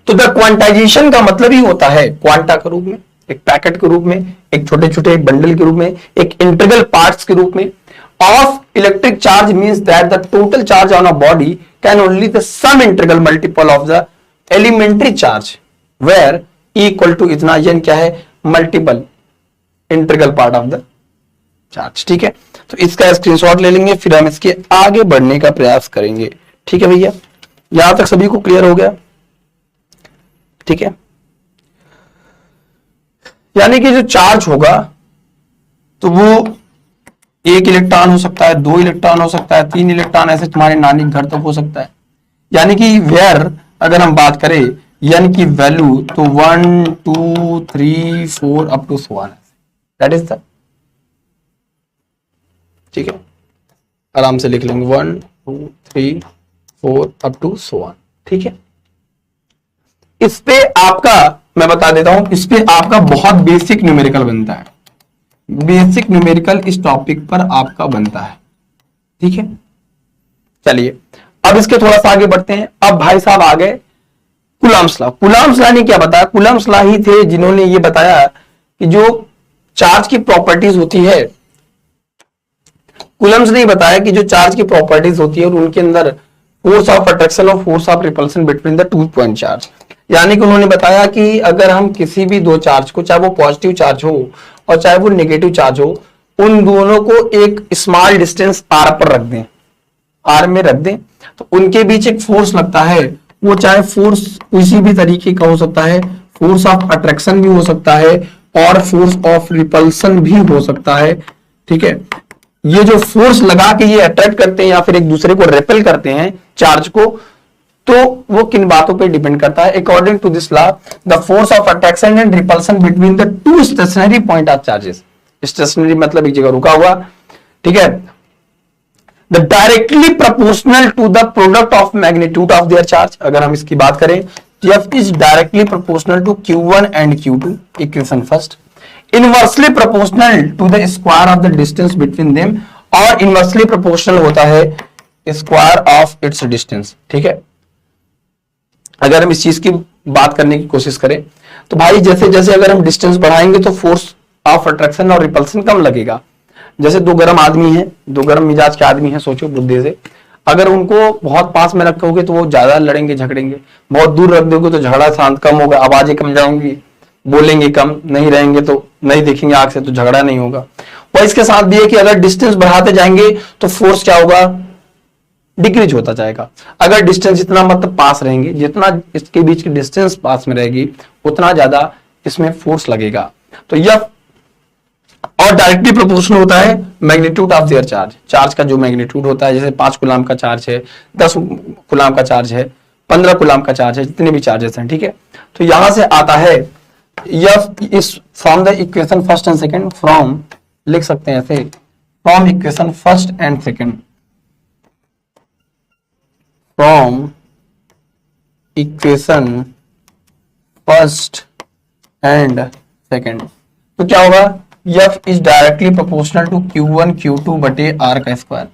तो द क्वांटाइजेशन का मतलब ही होता है क्वांटा के रूप में, एक पैकेट के रूप में, एक छोटे छोटे बंडल के रूप में, एक इंटीग्रल पार्ट्स के रूप में of electric charge means that the total charge on a body can only the sum integral multiple of the elementary charge where equal to इतना, यन क्या है, multiple integral part of the charge. ठीक है, तो इसका स्क्रीनशॉट ले लेंगे, फिर हम इसके आगे बढ़ने का प्रयास करेंगे। ठीक है भैया, यहां तक सभी को क्लियर हो गया। ठीक है, यानी कि जो चार्ज होगा तो वो 1 इलेक्ट्रॉन हो सकता है, 2 इलेक्ट्रॉन हो सकता है, 3 इलेक्ट्रॉन, ऐसे तुम्हारे नानी घर तक हो सकता है। यानी कि वेयर अगर हम बात करें यानी कि वैल्यू, तो 1 2 3 4 up to 1, that is the, ठीक है, आराम से लिख लेंगे 1 2 3 4 अप टू 1। ठीक है, इस पे आपका मैं बता देता हूं, इस पे आपका बहुत बेसिक न्यूमेरिकल बनता है, बेसिक न्यूमेरिकल इस टॉपिक पर आपका बनता है। ठीक है, चलिए अब इसके थोड़ा सा आगे बढ़ते हैं। अब भाई साहब आ गए कूलम्ब्स लॉ। कूलम्ब्स लॉ ने क्या बताया? कूलम्ब्स लॉ ही थे जिन्होंने ये बताया कि जो चार्ज की प्रॉपर्टीज होती है, कूलम्ब्स ने बताया कि जो चार्ज की प्रॉपर्टीज होती है और उनके अंदर फोर्स ऑफ अट्रैक्शन और force of repulsion between the 2 point charge, यानी कि उन्होंने बताया कि अगर हम किसी भी दो चार्ज को, चाहे वो पॉजिटिव चार्ज हो और चाहे वो नेगेटिव चार्ज हो, उन दोनों को एक स्मॉल डिस्टेंस आर पर रख दें, आर में रख दें, तो उनके बीच एक फोर्स लगता है। वो चाहे फोर्स किसी भी तरीके का हो सकता है, फोर्स ऑफ अट्रैक्शन भी हो सकता है और फोर्स ऑफ रिपल्सन भी हो सकता है। ठीक है, ये जो फोर्स लगा के ये अट्रैक्ट करते हैं या फिर एक दूसरे को रेपेल करते हैं चार्ज को, तो वो किन बातों पे डिपेंड करता है? According to this law, the force of attraction and repulsion between the 2 stationary point of charges. Stationary मतलब एक जगह रुका हुआ। ठीक है, the directly proportional to the product of magnitude of their charge. अगर हम इसकी बात करें, F is directly proportional to Q1 and Q2, equation first. Inversely proportional to the square of the distance between them, और inversely proportional होता है square of its distance. ठीक है, अगर हम इस चीज की बात करने की कोशिश करें तो भाई जैसे जैसे अगर हम डिस्टेंस बढ़ाएंगे तो फोर्स ऑफ अट्रैक्शन और रिपल्सन कम लगेगा। जैसे दो गर्म आदमी हैं, दो गर्म मिजाज के आदमी हैं, सोचो बुद्धि से, अगर उनको बहुत पास में रखोगे तो वो ज्यादा लड़ेंगे झगड़ेंगे, बहुत दूर रख दोगे तो झगड़ा शांत कम होगा, आवाजें कम जाएंगी, बोलेंगे कम, नहीं रहेंगे तो नहीं देखेंगे आंख से तो झगड़ा नहीं होगा। और इसके साथ भी है कि अगर डिस्टेंस बढ़ाते जाएंगे तो फोर्स क्या होगा? डिक्रीज होता जाएगा। अगर डिस्टेंस जितना मतलब पास रहेंगे, जितना इसके बीच की डिस्टेंस पास में रहेगी उतना ज्यादा इसमें फोर्स लगेगा। तो यह और डायरेक्टली प्रोपोर्शनल होता है magnitude of their charge. Charge का जो मैग्नीट्यूड होता है, जैसे 5 कूलम्ब का चार्ज है, 10 कूलम्ब का चार्ज है, 15 कूलम्ब का चार्ज है, जितने भी चार्जेस हैं। ठीक है, तो यहां से आता है यह इस from the equation first and second, from लिख सकते हैं ऐसे, from equation first and second, from equation first and second. तो क्या होगा? F is directly proportional to Q1 Q2 बटे R का स्क्वायर।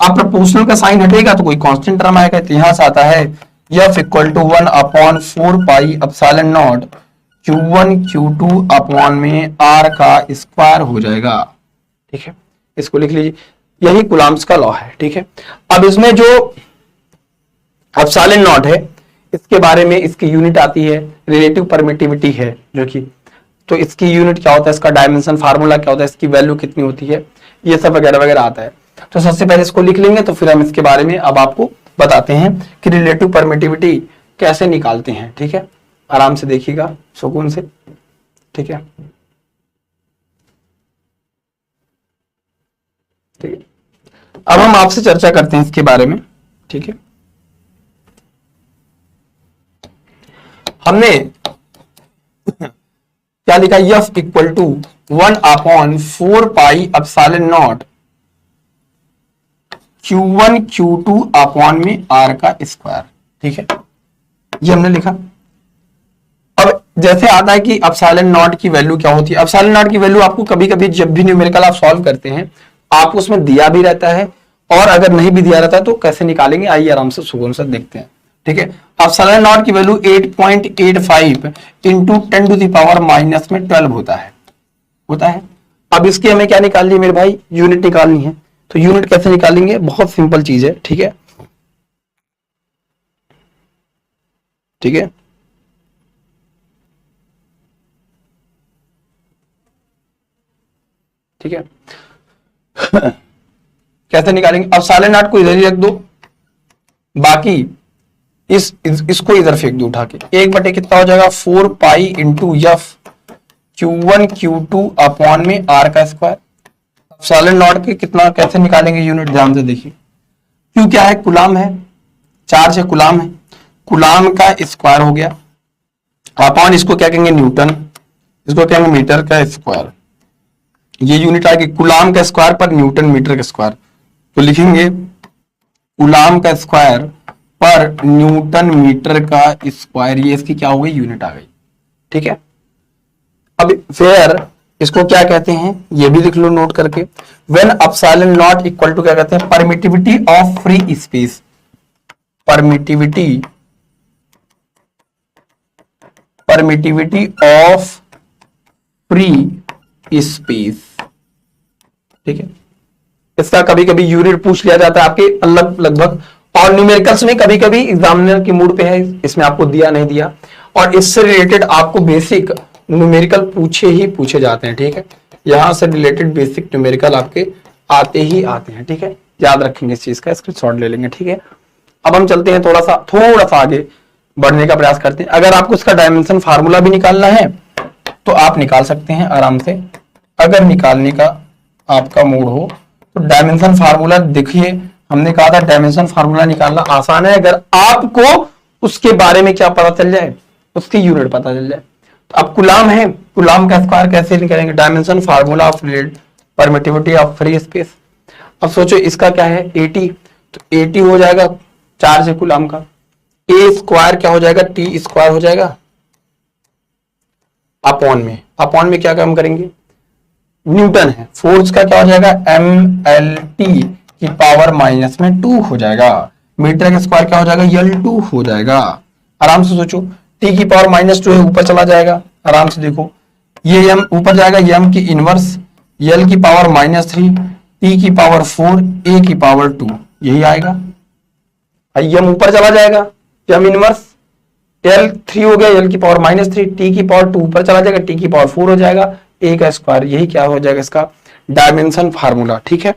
अब प्रोपोर्शनल का साइन हटेगा तो कोई कांस्टेंट टर्म आएगा, तो यहां से आता है F equal to 1/4 pi epsilon naught Q1 Q2 upon में R का स्क्वायर हो जाएगा। ठीक है, इसको लिख लीजिए, यही कूलम्ब्स का लॉ है। ठीक है, अब इसमें जो एप्सिलॉन नॉट है, इसके बारे में इसकी यूनिट आती है रिलेटिव परमिटिविटी है, जो कि तो इसकी यूनिट क्या होता है, इसका डायमेंशन फार्मूला क्या होता है, इसकी वैल्यू कितनी होती है, ये सब वगैरह वगैरह आता है। तो सबसे पहले इसको लिख लेंगे, तो फिर हम इसके बारे में अब आपको बताते हैं कि रिलेटिव परमिटिविटी कैसे निकालते हैं। ठीक है, आराम से देखिएगा, सुकून से। ठीक है, ठीक है, अब हम आपसे चर्चा करते हैं इसके बारे में। ठीक है, हमने क्या लिखा? F equal to 1/4 pi epsilon naught Q1 Q2 upon में R का स्क्वायर, ठीक है, ये हमने लिखा। अब जैसे आता है कि एप्सिलॉन नॉट की वैल्यू क्या होती है। एप्सिलॉन नॉट की वैल्यू आपको कभी कभी जब भी न्यूमेरिकल आप सॉल्व करते हैं आपको उसमें दिया भी रहता है, और अगर नहीं भी दिया रहता है तो कैसे निकालेंगे आइए आराम से सुकून से देखते हैं, ठीक है। एप्सिलॉन नॉट की value 8.85 into 10 to the power minus में 12 होता है। अब इसकी हमें क्या निकालनी है मेरे भाई, यूनिट निकालनी है। तो यूनिट कैसे निकालेंगे, बहुत सिंपल चीज है, ठीक है, ठीक है। ठीक है कैसे निकालेंगे, अब एप्सिलॉन नॉट को इधर ही रख दो, बाकी इसको इधर फेंक दो उठा के, 1 बटे कितना हो जाएगा 4 pi into F Q1 Q2 upon में R का स्क्वायर। एप्सिलॉन नॉट के कितना कैसे निकालेंगे यूनिट, ध्यान से देखिए। Q क्या है, कुलाम है, चार्ज है, कुलाम है, कुलाम का स्क्वायर हो गया अपॉन इसको क्या कहेंगे न्यूटन, इसको कहेंगे मीटर का स्क्वायर। ये यूनिट आएगी कुलाम का स्क्वायर पर न्यूटन मीटर का स्क्वायर, तो लिखेंगे कुलाम का स्क्वायर पर न्यूटन मीटर का स्क्वायर, ये इसकी क्या हो गई, यूनिट आ गई, ठीक है। अब फिर इसको क्या कहते हैं ये भी लिख लो नोट करके, when epsilon naught equal to क्या कहते हैं, permittivity of free space, permittivity of free space, ठीक है। इसका कभी कभी यूनिट पूछ लिया जाता है आपके लगभग, और न्यूमेरिकल्स में कभी कभी एग्जामिनर की मूड पे है, इसमें आपको दिया नहीं दिया, और इससे रिलेटेड आपको बेसिक न्यूमेरिकल पूछे जाते हैं, ठीक है। यहां से रिलेटेड बेसिक न्यूमेरिकल आपके आते ही आते हैं, ठीक है, याद रखेंगे इस चीज का, स्क्रीनशॉट ले लेंगे, ठीक है। अब हम चलते हैं थोड़ा सा आगे बढ़ने का प्रयास करते हैं। अगर आपको इसका डायमेंशन फार्मूला भी निकालना है तो आप निकाल सकते हैं आराम से, अगर निकालने का आपका मूड हो तो डायमेंशन फार्मूला देखिए, हमने कहा था डायमेंशन फार्मूला निकालना आसान है अगर आपको उसके बारे में क्या पता चल जाए, उसकी यूनिट पता चल जाए। तो अब कुलाम है, कुलाम का स्क्वायर कैसे निकालेंगे, dimension formula of permittivity of free space. अब सोचो इसका क्या है 80, तो 80 हो जाएगा चार्ज है कुलाम का, ए स्क्वायर क्या हो जाएगा, टी स्क्वायर हो जाएगा अपॉन में क्या काम करेंगे, न्यूटन है, फोर्स का क्या हो जाएगा MLT की पावर माइनस में 2 हो जाएगा, मीटर का स्क्वायर क्या हो जाएगा L2 हो जाएगा। आराम से सोचो, T की पावर -2 है, ऊपर चला जाएगा, आराम से देखो, ये m ऊपर जाएगा, m की इनवर्स, L की पावर -3, T की पावर 4, A की पावर 2, यही आएगा। m ऊपर चला जाएगा, m इनवर्स, L 3 हो गया, L की पावर -3, T की पावर 2 ऊपर चला जाएगा, T की पावर 4 हो जाएगा, A का स्क्वायर, यही क्या हो जाएगा इसका डायमेंशन फार्मूला, ठीक है।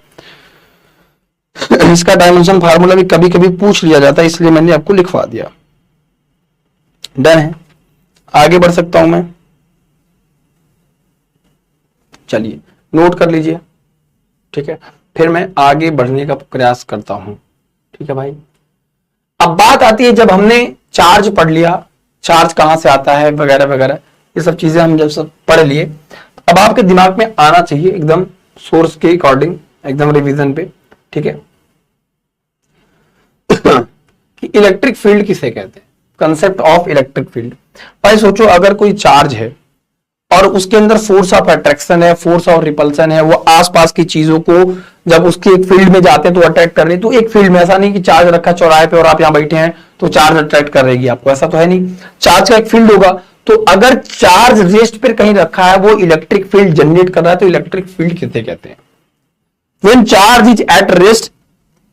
इसका डायमेंशन फार्मूला भी कभी कभी पूछ लिया जाता है, इसलिए मैंने आपको लिखवा दिया। डन है, आगे बढ़ सकता हूं मैं, चलिए नोट कर लीजिए, ठीक है, फिर मैं आगे बढ़ने का प्रयास करता हूं, ठीक है भाई। अब बात आती है जब हमने चार्ज पढ़ लिया, चार्ज कहां से आता है वगैरह वगैरह, ये सब चीजें हम जब सब पढ़ लिए, अब आपके दिमाग में आना चाहिए एकदम सोर्स के अकॉर्डिंग, एकदम रिवीजन पे, ठीक है, कि इलेक्ट्रिक फील्ड किसे कहते हैं, कंसेप्ट ऑफ इलेक्ट्रिक फील्ड। भाई सोचो अगर कोई चार्ज है और उसके अंदर फोर्स ऑफ अट्रैक्शन है, फोर्स ऑफ रिपल्सन है, वो आसपास की चीजों को जब उसके एक फील्ड में जाते हैं तो अट्रैक्ट कर रहे हैं, तो एक फील्ड में, ऐसा नहीं कि चार्ज रखा चौराहे पे और आप यहां बैठे हैं तो चार्ज अट्रैक्ट कर रहेगी आपको, ऐसा तो है नहीं, चार्ज का एक फील्ड होगा। तो अगर चार्ज रेस्ट पर कहीं रखा है, वो इलेक्ट्रिक फील्ड जनरेट कर रहा है, तो इलेक्ट्रिक फील्ड किसे कहते हैं। When charge is at rest,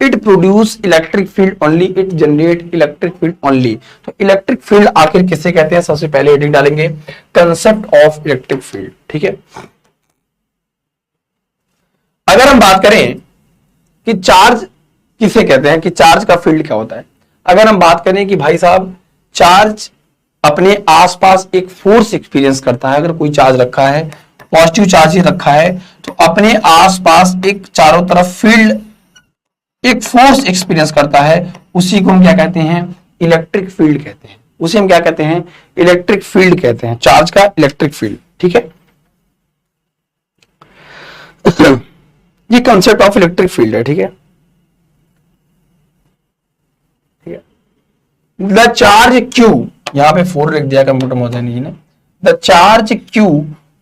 it produce electric field only, it generate electric field only। तो इलेक्ट्रिक फील्ड आखिर किसे कहते हैं, सबसे पहले हेडिंग डालेंगे कंसेप्ट ऑफ इलेक्ट्रिक फील्ड, ठीक है। अगर हम बात करें कि चार्ज किसे कहते हैं, कि चार्ज का फील्ड क्या होता है, अगर हम बात करें कि भाई साहब चार्ज अपने आसपास एक फोर्स एक्सपीरियंस करता है, अगर कोई चार्ज रखा है, पॉजिटिव चार्ज ही रखा है, तो अपने आसपास एक चारों तरफ फील्ड, एक फोर्स एक्सपीरियंस करता है, उसी को हम क्या कहते हैं, इलेक्ट्रिक फील्ड कहते हैं, उसे हम क्या कहते हैं, इलेक्ट्रिक फील्ड कहते हैं, चार्ज का इलेक्ट्रिक फील्ड, ठीक है। ये कंसेप्ट ऑफ इलेक्ट्रिक फील्ड है, ठीक है। द चार्ज क्यू, यहां पे 4 लिख दिया कंप्यूटर महोदय ने, the charge Q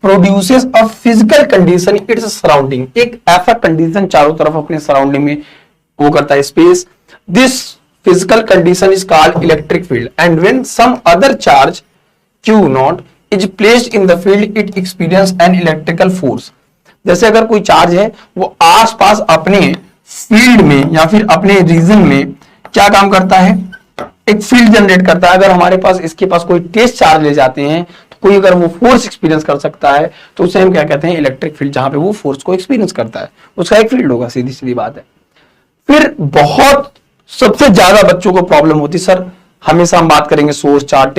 produces a physical condition its surrounding, एक ऐसा कंडीशन चारों तरफ अपने सराउंडिंग में वो करता है space, this physical condition is called electric field and when some other charge q naught is placed in the field it experience an electrical force. जैसे अगर कोई चार्ज है वो आसपास अपने फील्ड में या फिर अपने रीजन में क्या काम करता है, एक फील्ड जनरेट करता है। अगर हमारे पास इसके पास कोई टेस्ट चार्ज ले जाते हैं तो कोई अगर वो फोर्स एक्सपीरियंस कर सकता है तो उसे हम क्या कहते हैं, इलेक्ट्रिक फील्ड, जहां पे वो फोर्स को एक्सपीरियंस करता है उसका एक फील्ड होगा, सीधी सीधी बात है। फिर बहुत सबसे ज्यादा बच्चों को प्रॉब्लम होती, सर हमेशा हम बात करेंगे सोर्स चार्ज,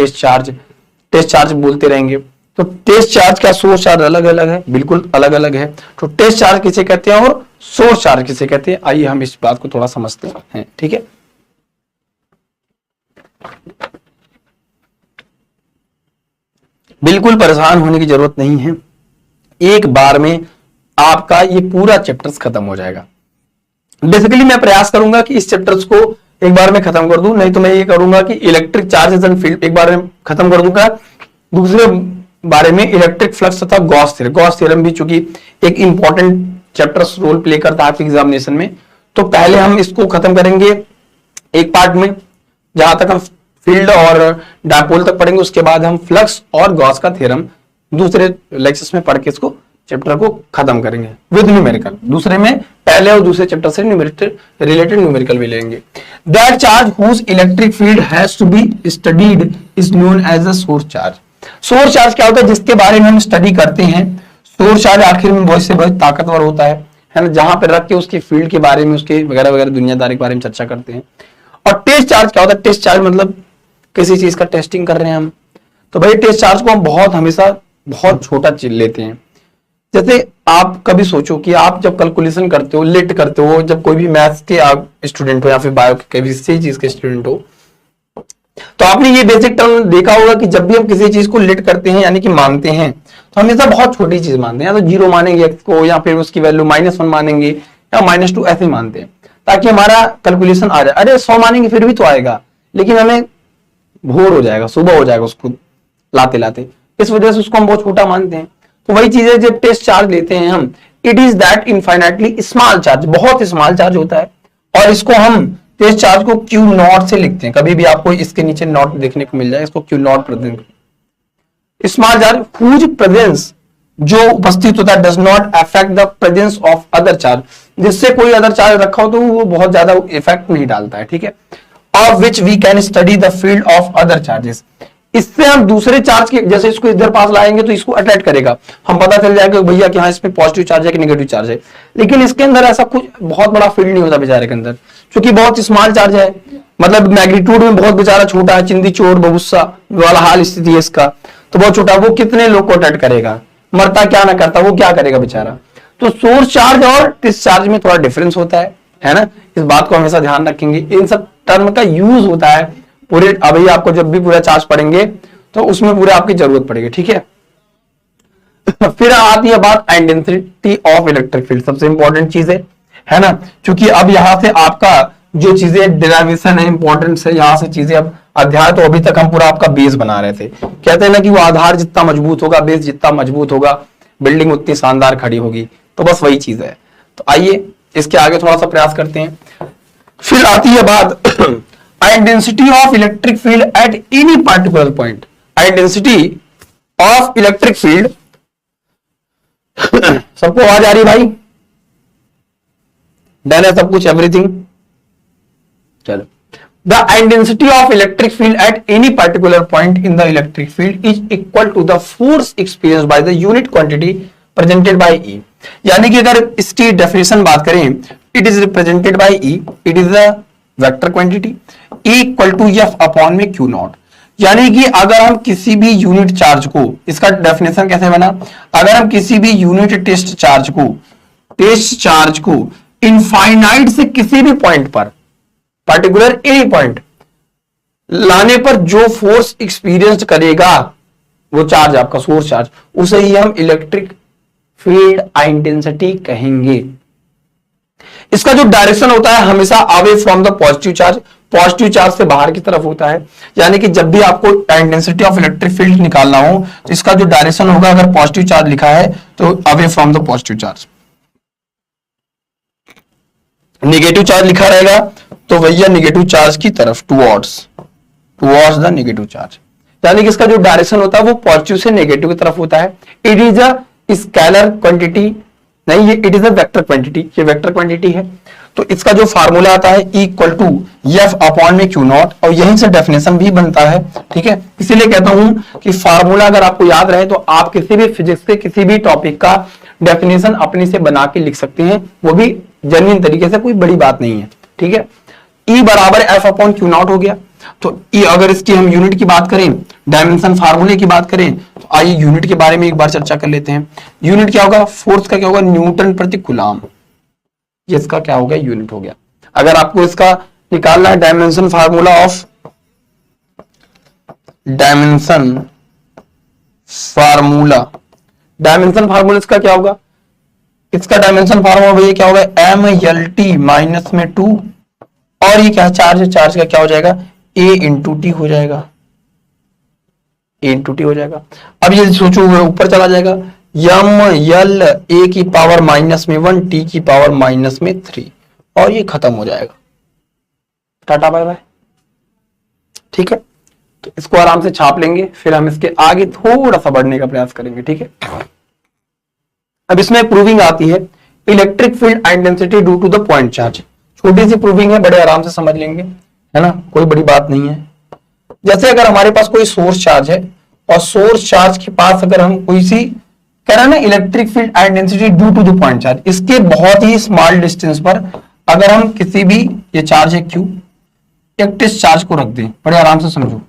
टेस्ट चार्ज बोलते रहेंगे, तो टेस्ट चार्ज का सोर्स चार्ज अलग अलग है, बिल्कुल अलग अलग है। तो टेस्ट चार्ज किसे कहते हैं और सोर्स चार्ज किसे कहते हैं, आइए हम इस बात को थोड़ा समझते हैं, ठीक है। बिल्कुल परेशान होने की जरूरत नहीं है, एक बार में आपका ये पूरा चैप्टर्स खत्म हो जाएगा। बेसिकली मैं प्रयास करूंगा कि इस चैप्टर्स को एक बार में खत्म कर दूं, नहीं तो मैं ये करूंगा कि इलेक्ट्रिक चार्जेस एंड फील्ड एक बार में खत्म कर दूंगा। दूसरे बारे में इलेक्ट्रिक फ्लक्स तथा गॉस थ्योरम भी चूंकि एक इंपॉर्टेंट चैप्टर्स रोल प्ले करता है आपके एग्जामिनेशन में, तो पहले हम इसको खत्म करेंगे एक पार्ट में, जहां तक हम फील्ड और डायपोल तक पढ़ेंगे, उसके बाद हम फ्लक्स और गॉस का थ्योरम दूसरे लेक्चर्स में पढ़ के इसको चैप्टर को खत्म करेंगे विद न्यूमेरिकल। दूसरे में पहले और दूसरे चैप्टर से रिलेटेड न्यूमेरिकल भी लेंगे। That charge whose electric field has to be studied is known as a source charge. Source charge क्या होता है, जिसके बारे में हम स्टडी करते हैं। सोर्स चार्ज आखिर में बहुत से बहुत ताकतवर होता है ना, जहां पे रख के उसके फील्ड के बारे में, उसके वगैरह वगैरह दुनियादारी के बारे में चर्चा करते हैं। और टेस्ट चार्ज क्या होता है, टेस्ट चार्ज मतलब किसी चीज का टेस्टिंग कर रहे हैं हम, तो भाई टेस्ट चार्ज को हम हमेशा बहुत छोटा लेते हैं। जैसे आप कभी सोचो कि आप जब कैलकुलेशन करते हो, लिट करते हो, जब कोई भी मैथ्स के आप स्टूडेंट हो या फिर बायो के किसी चीज के स्टूडेंट हो, तो आपने ये बेसिक टर्म देखा होगा कि जब भी हम किसी चीज को लिट करते हैं यानी कि मानते हैं, तो हमेशा बहुत छोटी चीज मानते हैं, या तो 0 मानेंगे x को, या फिर उसकी वैल्यू -1 मानेंगे या -2 ऐसे मानते हैं ताकि हमारा कैलकुलेशन आ जाए। अरे 100 मानेंगे फिर भी तो आएगा, लेकिन हमें भोर हो जाएगा, सुबह हो जाएगा उसको लाते लाते, इस वजह से उसको हम बहुत छोटा मानते हैं। तो वही चीज है, जब टेस्ट चार्ज लेते हैं हम, it is that infinitely small charge, बहुत स्मॉल चार्ज होता है, और इसको हम टेस्ट चार्ज को क्यू नॉट से लिखते हैं। कभी भी आपको इसके नीचे नॉट देखने को मिल जाए, इसको q naught present, small charge whose presence जो उपस्थित होता है does not affect the presence of other charge, जिससे कोई अदर चार्ज रखा हो तो वो बहुत ज्यादा इफेक्ट नहीं डालता है, ठीक है। Of which we can study the field of other charges, इससे हम दूसरे चार्ज के, जैसे इसको इधर पास लाएंगे तो इसको अट्रैक्ट करेगा, हम पता चल जाएगा भैया कि हाँ इसमें पॉजिटिव चार्ज है कि नेगेटिव चार्ज है। लेकिन इसके अंदर ऐसा कुछ बहुत बड़ा फील्ड नहीं होता बेचारे के अंदर, क्योंकि बहुत स्मॉल चार्ज है, मतलब मैग्नीट्यूड में बहुत बेचारा छोटा है, चिंदी चोर बबुस्सा वाला हाल स्थिति है इसका, तो बहुत छोटा, वो कितने लोग को अट्रैक्ट करेगा, मरता क्या ना करता, वो क्या करेगा बेचारा। तो सोर्स चार्ज और डिस्चार्ज में थोड़ा डिफरेंस होता है ना, इस बात को हमेशा ध्यान रखेंगे। इन सब टर्म का यूज होता है पूरे, अभी आपको जब भी पूरा चार्ज पढ़ेंगे तो उसमें पूरे आपकी जरूरत पड़ेगी, ठीक है। फिर आती है बात इंटेंसिटी ऑफ इलेक्ट्रिक फील्ड, सबसे इंपॉर्टेंट चीज है ना, क्योंकि अब यहां से आपका जो चीजें डेरिवेशन है, इंपॉर्टेंस है, यहां से चीजें अब अध्याय, तो अभी तक हम पूरा आपका बेस बना रहे थे। कहते हैं ना कि वो आधार जितना मजबूत होगा, बेस जितना मजबूत होगा, बिल्डिंग उतनी शानदार खड़ी होगी, तो बस वही चीज है। तो आइए इसके आगे थोड़ा सा प्रयास करते हैं। फिर आती है बात intensity of electric field at any particular point. Intensity of electric field, सबको आवाज आ रही भाई, डन है सब कुछ, एवरीथिंग, चलो। The intensity of electric field at any particular point in the electric field is equal to the force experience by the unit quantity presented by E. यानी कि अगर इसकी डेफिनेशन बात करें, it is represented by E, it is the vector quantity, E equal to F upon में Q naught. यानी कि अगर हम किसी भी यूनिट चार्ज को, इसका डेफिनेशन कैसे बना, अगर हम किसी भी यूनिट टेस्ट चार्ज को इनफाइनाइट से किसी भी पॉइंट पर, पर्टिकुलर एनी पॉइंट लाने पर जो फोर्स एक्सपीरियंस करेगा वो चार्ज, आपका सोर्स चार्ज, उसे ही हम इलेक्ट्रिक फील्ड इंटेंसिटी कहेंगे। इसका जो डायरेक्शन होता है हमेशा away from the positive charge, positive charge से बाहर की तरफ होता है। यानी कि जब भी आपको इंटेंसिटी ऑफ इलेक्ट्रिक फील्ड निकालना हो तो इसका जो डायरेक्शन होगा, अगर पॉजिटिव चार्ज लिखा है तो away from the positive charge, negative charge लिखा रहेगा तो भैया नेगेटिव चार्ज की तरफ, टुवर्ड्स द नेगेटिव चार्ज। यानी कि इसका जो डायरेक्शन होता है वो पॉजिटिव से नेगेटिव की तरफ होता है। It is a scalar quantity, नहीं, ये it is a vector quantity, ये वेक्टर क्वांटिटी है। तो इसका जो फार्मूला आता है इक्वल टू एफ अपॉन में क्यू नॉट, और यहीं से डेफिनेशन भी बनता है। ठीक है, इसीलिए कहता हूं कि फार्मूला अगर आपको याद रहे तो आप किसी भी फिजिक्स के किसी भी टॉपिक का डेफिनेशन अपने से बना के लिख सकते हैं, वो भी जेन्युइन तरीके से, कोई बड़ी बात नहीं है। ठीक है, ई बराबर एफ अपॉन क्यू नॉट हो गया। तो ई, अगर इसकी हम यूनिट की बात करें, डायमेंशन फार्मूले की बात करें, तो आइए यूनिट के बारे में एक बार चर्चा कर लेते हैं। यूनिट क्या होगा, फोर्स का क्या होगा, न्यूटन प्रति कूलम, ये इसका क्या हो गया, यूनिट हो गया। अगर आपको इसका निकालना है dimension formula of, dimension formula इसका क्या होगा, इसका डायमेंशन फार्मूला भैया क्या होगा, एम एल टी माइनस में 2, और ये क्या चार्ज है, चार्ज का क्या हो जाएगा, ए इंटू टी हो जाएगा, ए इंटू टी हो जाएगा। अब ये सोचो ऊपर चला जाएगा, यम यल ए की पावर माइनस में 1 टी की पावर माइनस में 3, और ये खत्म हो जाएगा, टाटा बाय बाय। ठीक है, तो इसको आराम से छाप लेंगे, फिर हम इसके आगे थोड़ा सा बढ़ने का प्रयास करेंगे। ठीक है, अब इसमें प्रूविंग आती है, electric field intensity due to the point charge. छोटी सी प्रूविंग है, बड़े आराम से समझ लेंगे, है ना, कोई बड़ी बात नहीं है। जैसे अगर हमारे पास कोई सोर्स चार्ज है और सोर्स चार्ज के पास अगर हम कोई सी कह रहे हैं ना electric field intensity due to the point charge, इसके बहुत ही स्मॉल डिस्टेंस पर अगर हम किसी भी, ये चार्ज है क्यू, एक टेस्ट चार्ज को रख दें, बड़े आराम से समझो,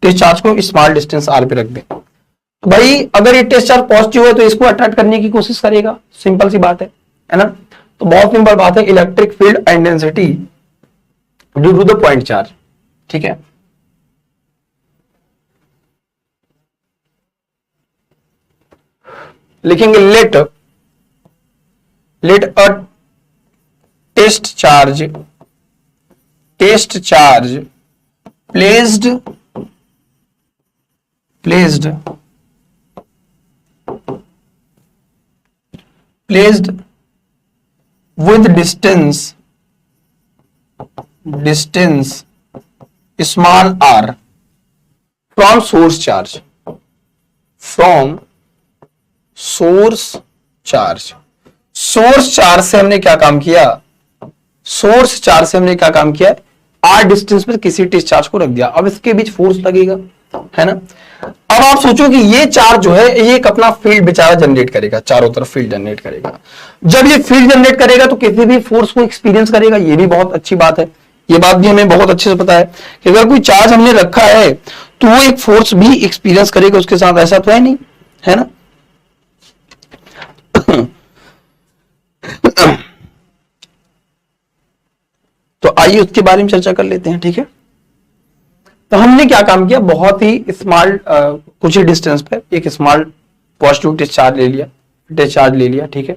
टेस्ट चार्ज को स्मॉल डिस्टेंस आर पे रख दें, तो भाई अगर ये टेस्ट चार्ज पॉजिटिव है तो इसको अट्रैक्ट करने की कोशिश करेगा, सिंपल सी बात है ना। तो बहुत सिंपल बात है, electric field intensity due to the point charge. ठीक है, लिखेंगे let a test charge placed with distance small r from source charge, source charge से हमने क्या काम किया, आर डिस्टेंस पर किसी टेस्ट चार्ज को रख दिया। अब इसके बीच फोर्स लगेगा, है ना। अब आप सोचो कि ये चार्ज जो है ये एक अपना फील्ड बेचारा जनरेट करेगा, चारों तरफ फील्ड जनरेट करेगा। जब ये फील्ड जनरेट करेगा तो किसी भी फोर्स को एक्सपीरियंस करेगा, ये भी बहुत अच्छी बात है। ये बात भी हमें बहुत अच्छे से पता है कि अगर कोई चार्ज हमने रखा है तो वो एक फोर्स भी एक्सपीरियंस करेगा उसके साथ, ऐसा तो है नहीं, है ना। तो आइए उसके बारे में चर्चा कर लेते हैं। ठीक है, तो हमने क्या काम किया, बहुत ही स्मॉल कुछ ही डिस्टेंस पे एक स्मॉल पॉजिटिव डिस्चार्ज ले लिया, ठीक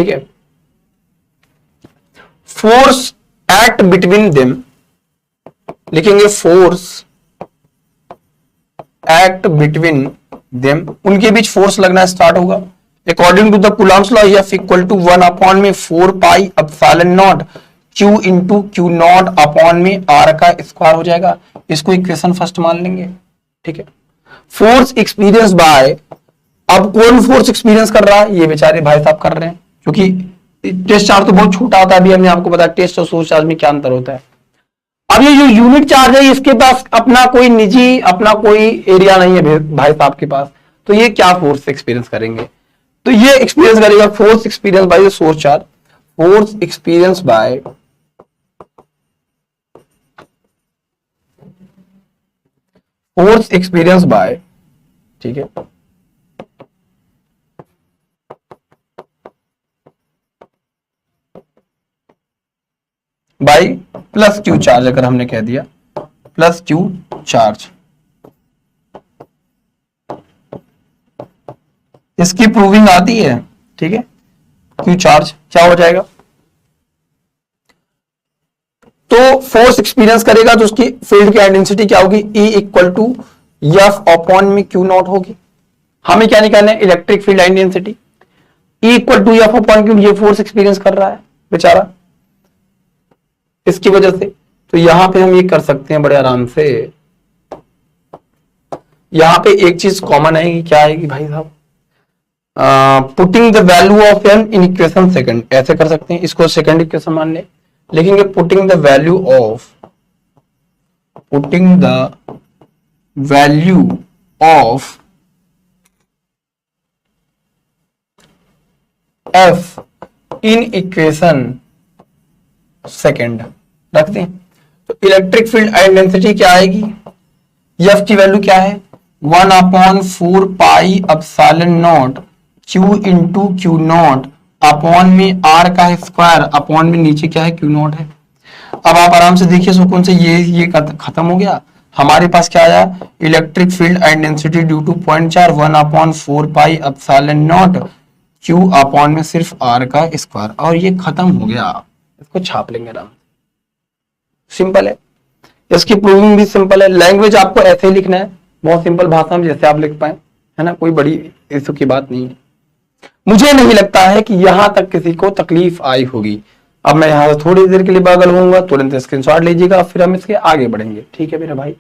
है। फोर्स एक्ट बिटवीन देम, लिखेंगे फोर्स एक्ट बिटवीन देम, उनके बीच फोर्स लगना स्टार्ट होगा। According to the Coulomb's law, F equal to 1 upon में 4 pi epsilon naught Q into q naught upon में R का स्क्वायर हो जाएगा। इसको इक्वेशन फर्स्ट मान लेंगे। ठीक है, फोर्स एक्सपीरियंस बाय, अब कौन फोर्स एक्सपीरियंस कर रहा है, ये बेचारे भाई साहब कर रहे हैं, क्योंकि टेस्ट चार्ज तो बहुत छोटा होता है। अभी हमने आपको बताया टेस्ट और सोर्स चार्ज में क्या अंतर होता है। अब ये जो यूनिट चार्ज है इसके पास अपना कोई निजी, अपना कोई एरिया नहीं है भाई साहब के पास, तो ये क्या फोर्स एक्सपीरियंस करेंगे, तो ये एक्सपीरियंस करेगा force experience bye source charge, force experience bye ठीक है, बाई प्लस क्यू चार्ज, अगर हमने कह दिया प्लस क्यू चार्ज, इसकी प्रूविंग आती है। ठीक है, क्यू चार्ज क्या हो जाएगा, तो फोर्स एक्सपीरियंस करेगा तो उसकी फील्ड की इंटेंसिटी क्या होगी, E equal to F upon में क्यू नॉट होगी। हमें क्या निकालना है, electric field intensity, E equal to F upon Q. ये फोर्स एक्सपीरियंस कर रहा है बेचारा इसकी वजह से। तो यहां पे हम ये कर सकते हैं बड़े आराम से। यहां पे एक चीज कॉमन आएगी, क्या आएगी भाई साहब, putting the value of N in equation second, ऐसे कर सकते हैं, इसको सेकंड इक्वेशन मान ले, लिखेंगे putting the value of F in equation second रखते हैं। तो इलेक्ट्रिक फील्ड इंटेंसिटी क्या आएगी, एफ की वैल्यू क्या है, 1/4 pi epsilon naught Q into q naught upon में आर का स्क्वायर अपॉन में नीचे क्या है, क्यू नॉट है। अब आप आराम से देखिए सुकून से, ये खत्म हो गया। हमारे पास क्या आया, electric field intensity due to 0.4 1/4 pi epsilon naught Q upon में सिर्फ आर का स्क्वायर, और ये खत्म हो गया। इसको छाप लेंगे आराम, सिंपल है। इसकी प्रूविंग भी सिंपल है। लैंग्वेज आपको ऐसे ही लिखना है, बहुत सिंपल भाषा में जैसे आप लिख पाए, है ना, कोई बड़ी इशू की बात नहीं है। मुझे नहीं लगता है कि यहां तक किसी को तकलीफ आई होगी। अब मैं यहां से थोड़ी देर के लिए बगल होऊंगा, तुरंत स्क्रीनशॉट लीजिएगा, फिर हम इसके आगे बढ़ेंगे, ठीक है मेरे भाई।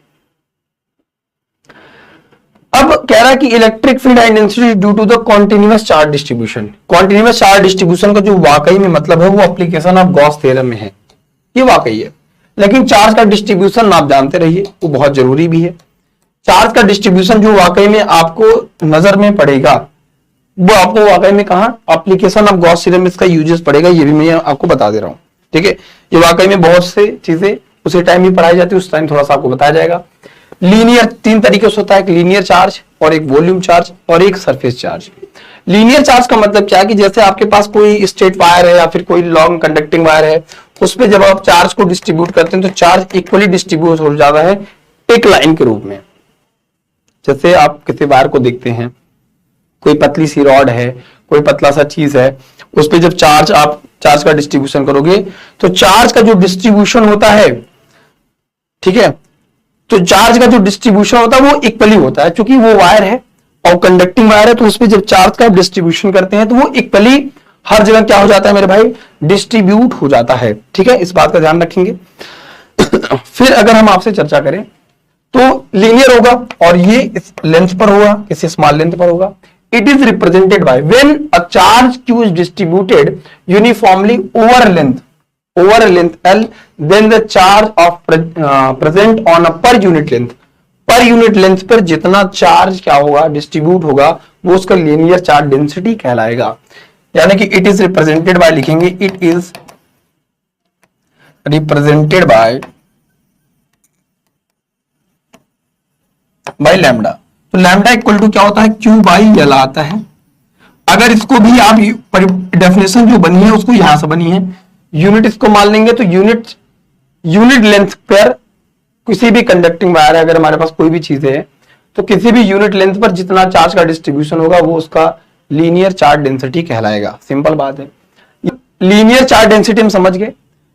अब कह रहा है कि electric field intensity due to the continuous charge distribution. Continuous charge distribution का जो वाकई में मतलब है वो एप्लीकेशन ऑफ गॉस थ्योरम में है, ये वाकई है। लेकिन चार्ज का डिस्ट्रीब्यूशन आप जानते रहिए, वो बहुत जरूरी भी है। चार्ज का डिस्ट्रीब्यूशन जो वाकई में आपको नजर में पड़ेगा, वो आपको वाकई में कहां, एप्लीकेशन ऑफ गॉस थ्योरम इसका यूजेस पड़ेगा, ये भी मैं आपको बता दे रहा हूं, ठीक है। ये वाकई में बहुत से चीजें उसी टाइम ही पढ़ाई जाती है, उस टाइम थोड़ा सा आपको बताया जाएगा। लीनियर 3 तरीके से होता है, एक लीनियर चार्ज और एक वॉल्यूम चार्ज और एक सरफेस चार्ज। लीनियर चार्ज का मतलब क्या है कि जैसे आपके पास कोई स्ट्रेट वायर है या फिर कोई लॉन्ग कंडक्टिंग वायर है, उस पर जब आप चार्ज को डिस्ट्रीब्यूट करते हैं तो चार्ज इक्वली डिस्ट्रीब्यूट हो जाता है एक लाइन के रूप में। जैसे आप किसी वायर को देखते हैं, कोई पतली सी रॉड है, कोई पतला सा चीज है, उस पर जब आप चार्ज का डिस्ट्रीब्यूशन करोगे तो चार्ज का जो डिस्ट्रीब्यूशन होता है, ठीक है, तो चार्ज का जो डिस्ट्रीब्यूशन होता है वो इक्वली होता है। क्योंकि वो वायर है और कंडक्टिंग वायर है, तो उसमें जब चार्ज का डिस्ट्रीब्यूशन करते हैं तो वो इक्वली हर जगह क्या हो जाता है मेरे भाई, डिस्ट्रीब्यूट हो जाता है, ठीक है। इस बात का ध्यान रखेंगे। फिर अगर हम आपसे चर्चा करें तो लीनियर होगा और ये इस लेंथ पर होगा, किसी स्मॉल लेंथ पर होगा। It is represented by when a charge q is distributed uniformly over length L, then the charge of present on a per unit length पर जितना चार्ज क्या होगा, डिस्ट्रीब्यूट होगा, वो उसका लीनियर चार्ज डेंसिटी कहलाएगा। यानी कि इट इज रिप्रेजेंटेड बाय, लिखेंगे it is represented by lambda. तो लैम्डा इक्वल टू क्या होता है, Q बाई L आता है। अगर इसको भी आप डेफिनेशन जो बनी है उसको यहां से बनी है, यूनिट इसको मान लेंगे तो यूनिट लेंथ पर किसी भी कंडक्टिंग वायर है, अगर हमारे पास कोई भी चीज है तो किसी भी यूनिट लेंथ पर जितना चार्ज का डिस्ट्रीब्यूशन होगा वो उसका लीनियर चार्ज डेंसिटी कहलाएगा। सिंपल बात है। लीनियर चार्ज डेंसिटी हम समझ गए।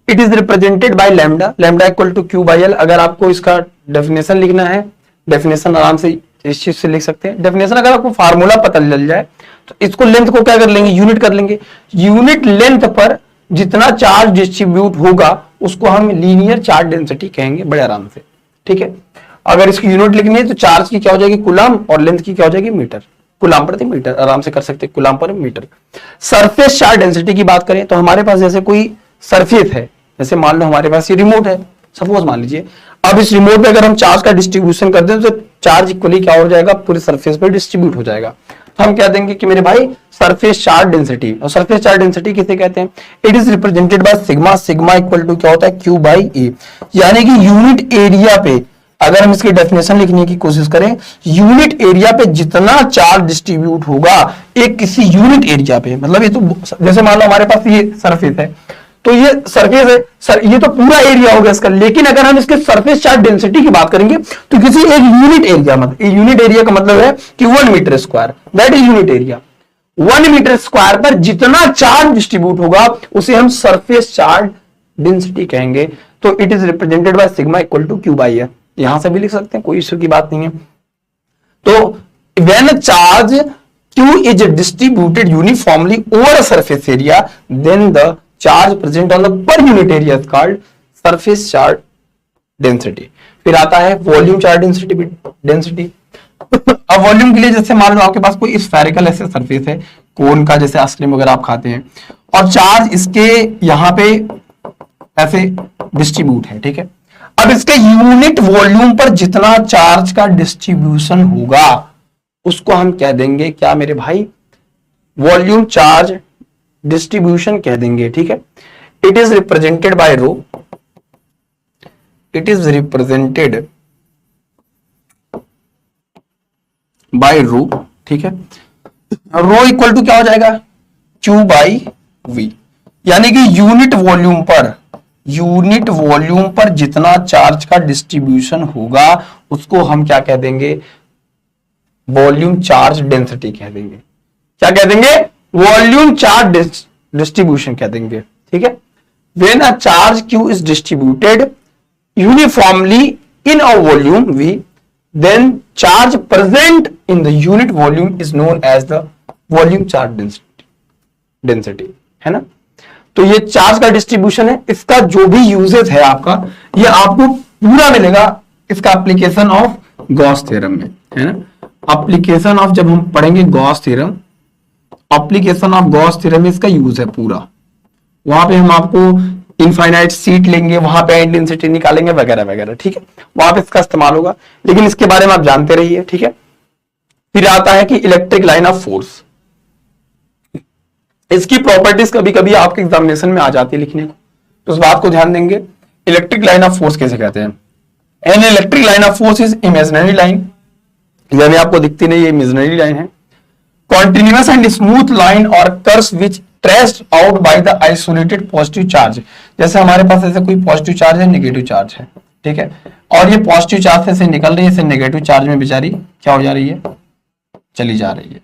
It is represented by lambda equal to Q by L। अगर आपको इसका डेफिनेशन लिखना है, डेफिनेशन आराम से इस चीज से लिख सकते हैं। डेफिनेशन अगर आपको फार्मूला पता चल जाए तो इसको लेंथ को क्या कर लेंगे, यूनिट कर लेंगे। यूनिट लेंथ पर जितना चार्ज डिस्ट्रीब्यूट होगा उसको हम लीनियर चार्ज डेंसिटी कहेंगे, बड़े आराम से, ठीक है। अगर इसकी यूनिट लिखनी है तो चार्ज की क्या हो जाएगी, कूलम, और लेंथ की क्या हो जाएगी, मीटर, कूलम प्रति मीटर, आराम से कर सकते हैं, coulomb per metre. Surface charge density की बात करें तो हमारे पास जैसे कोई सरफेस है, जैसे मान लो हमारे पास ये रिमोट है, सपोज मान लीजिए। अब इस रिमोट पे अगर हम चार्ज का डिस्ट्रीब्यूशन कर दें तो चार्ज इक्वली क्या हो जाएगा, पूरे सरफेस पर डिस्ट्रीब्यूट हो जाएगा। तो हम कह देंगे कि मेरे भाई सरफेस चार्ज डेंसिटी, और सरफेस चार्ज डेंसिटी किसे कहते हैं, it is represented by sigma equal to क्या होता है, Q बाई A। यानी कि यूनिट एरिया पे अगर हम इसकी डेफिनेशन लिखने की कोशिश करें, यूनिट एरिया पे जितना चार्ज डिस्ट्रीब्यूट होगा एक किसी यूनिट एरिया पे, मतलब ये तो जैसे मान लो हमारे पास ये सरफेस है, तो ये सरफेस है सर, ये तो पूरा एरिया हो गया इसका। लेकिन अगर हम इसके सरफेस चार्ज डेंसिटी की बात करेंगे तो किसी एक यूनिट एरिया, मतलब यूनिट एरिया का मतलब है कि 1 metre square, that is unit area. 1 metre square पर जितना चार्ज डिस्ट्रीब्यूट होगा उसे हम सरफेस चार्ज डेंसिटी कहेंगे। तो तो it is represented by sigma equal to Q by R, यहां से भी लिख सकते हैं, कोई इश्यू की बात नहीं है। तो when charge Q is distributed uniformly over a surface area, then the charge present on the per unit area is called surface charge density. फिर आता है वॉल्यूम चार्ज डेंसिटी। अब वॉल्यूम के लिए जैसे मान लो आपके पास कोई स्फेरिकल ऐसे सरफेस है, कोन का, जैसे आइसक्रीम वगैरह आप खाते हैं, और चार्ज इसके यहां पे ऐसे डिस्ट्रीब्यूट है, ठीक है। अब इसके यूनिट वॉल्यूम पर जितना चार्ज का डिस्ट्रीब्यूशन होगा उसको हम कह देंगे क्या मेरे भाई, वॉल्यूम चार्ज डिस्ट्रीब्यूशन कह देंगे, ठीक है। It is represented by rho, it is represented by rho, ठीक है। रो इक्वल टू क्या हो जाएगा, Q बाई V, यानी कि यूनिट वॉल्यूम पर जितना चार्ज का डिस्ट्रीब्यूशन होगा उसको हम क्या कह देंगे, वॉल्यूम चार्ज डेंसिटी कह देंगे। क्या कह देंगे, वॉल्यूम चार्ज डिस्ट्रीब्यूशन कह देंगे, ठीक है। When a charge Q is distributed uniformly in a volume V, then charge present in the unit volume is known as the volume charge density, है ना। तो ये चार्ज का डिस्ट्रीब्यूशन है, इसका जो भी यूजेस है आपका, ये आपको पूरा मिलेगा इसका एप्लीकेशन ऑफ गॉस थ्योरम में, है ना। एप्लीकेशन ऑफ, जब हम पढ़ेंगे Gauss theorem, application of Gauss theorem में इसका यूज है पूरा, वहां पे हम आपको इनफाइनाइट सीट लेंगे, वहां पे इंटेंसिटी निकालेंगे वगैरह वगैरह, ठीक है, वहां पे इसका इस्तेमाल होगा, लेकिन इसके बारे में आप जानते रहिए, ठीक है। फिर आता है कि इलेक्ट्रिक लाइन ऑफ फोर्स, इसकी प्रॉपर्टीज कभी कभी आपके एग्जामिनेशन में आ जाती है लिखने को, तो उस बात को ध्यान देंगे। इलेक्ट्रिक लाइन ऑफ फोर्स कैसे कहते हैं, an electric line of force is imaginary line, यानी आपको दिखती नहीं, ये इमेजिनरी लाइन है। कॉन्टिन्यूअस एंड स्मूथ लाइन और curves which traced out by the isolated positive charge, जैसे हमारे पास ऐसे कोई पॉजिटिव चार्ज है, नेगेटिव चार्ज है, ठीक है, और ये पॉजिटिव चार्ज से निकल रही है, इसे नेगेटिव चार्ज में बेचारी क्या हो जा रही है, चली जा रही है।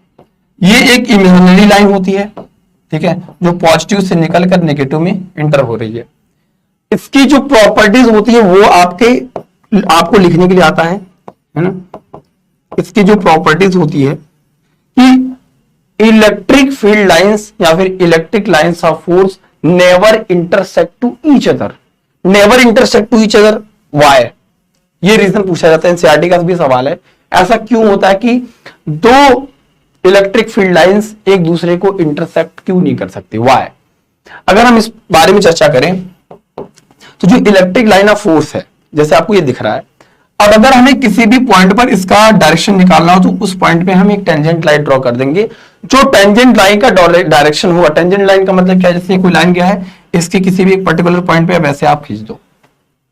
ये एक इमेजिनरी लाइन होती है, ठीक है, जो पॉजिटिव से निकलकर नेगेटिव में इंटर हो रही है। इसकी जो प्रॉपर्टीज होती है वो आपको लिखने के लिए आता है ना। इसकी जो प्रॉपर्टीज होती है कि इलेक्ट्रिक फील्ड लाइंस या फिर electric lines of force never intersect to each other, never intersect to each other, why, ये रीजन पूछा जाता है, एनसीईआरटी का भी सवाल है, ऐसा क्यों होता है कि दो इलेक्ट्रिक फील्ड लाइंस एक दूसरे को इंटरसेक्ट क्यों नहीं कर सकती, व्हाई। अगर हम इस बारे में चर्चा करें तो जो इलेक्ट्रिक लाइन ऑफ फोर्स है, जैसे आपको ये दिख रहा है, और अगर हमें किसी भी पॉइंट पर इसका डायरेक्शन निकालना हो तो उस पॉइंट पे हम एक टेंजेंट लाइन ड्रॉ कर देंगे, जो टेंजेंट लाइन का डायरेक्शन होगा। टेंजेंट लाइन का मतलब क्या है, जैसे कोई लाइन गया है, इसके किसी भी एक पर्टिकुलर पॉइंट पे वैसे आप खींच दो,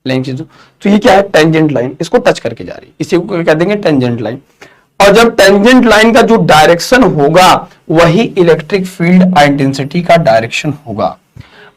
लाइन खींच दो, तो ये क्या है, टेंजेंट लाइन, इसको टच करके जा रही है, इसी को कह देंगे टेंजेंट लाइन। और जब टेंजेंट लाइन का जो डायरेक्शन होगा वही इलेक्ट्रिक फील्ड इंटेंसिटी का डायरेक्शन होगा।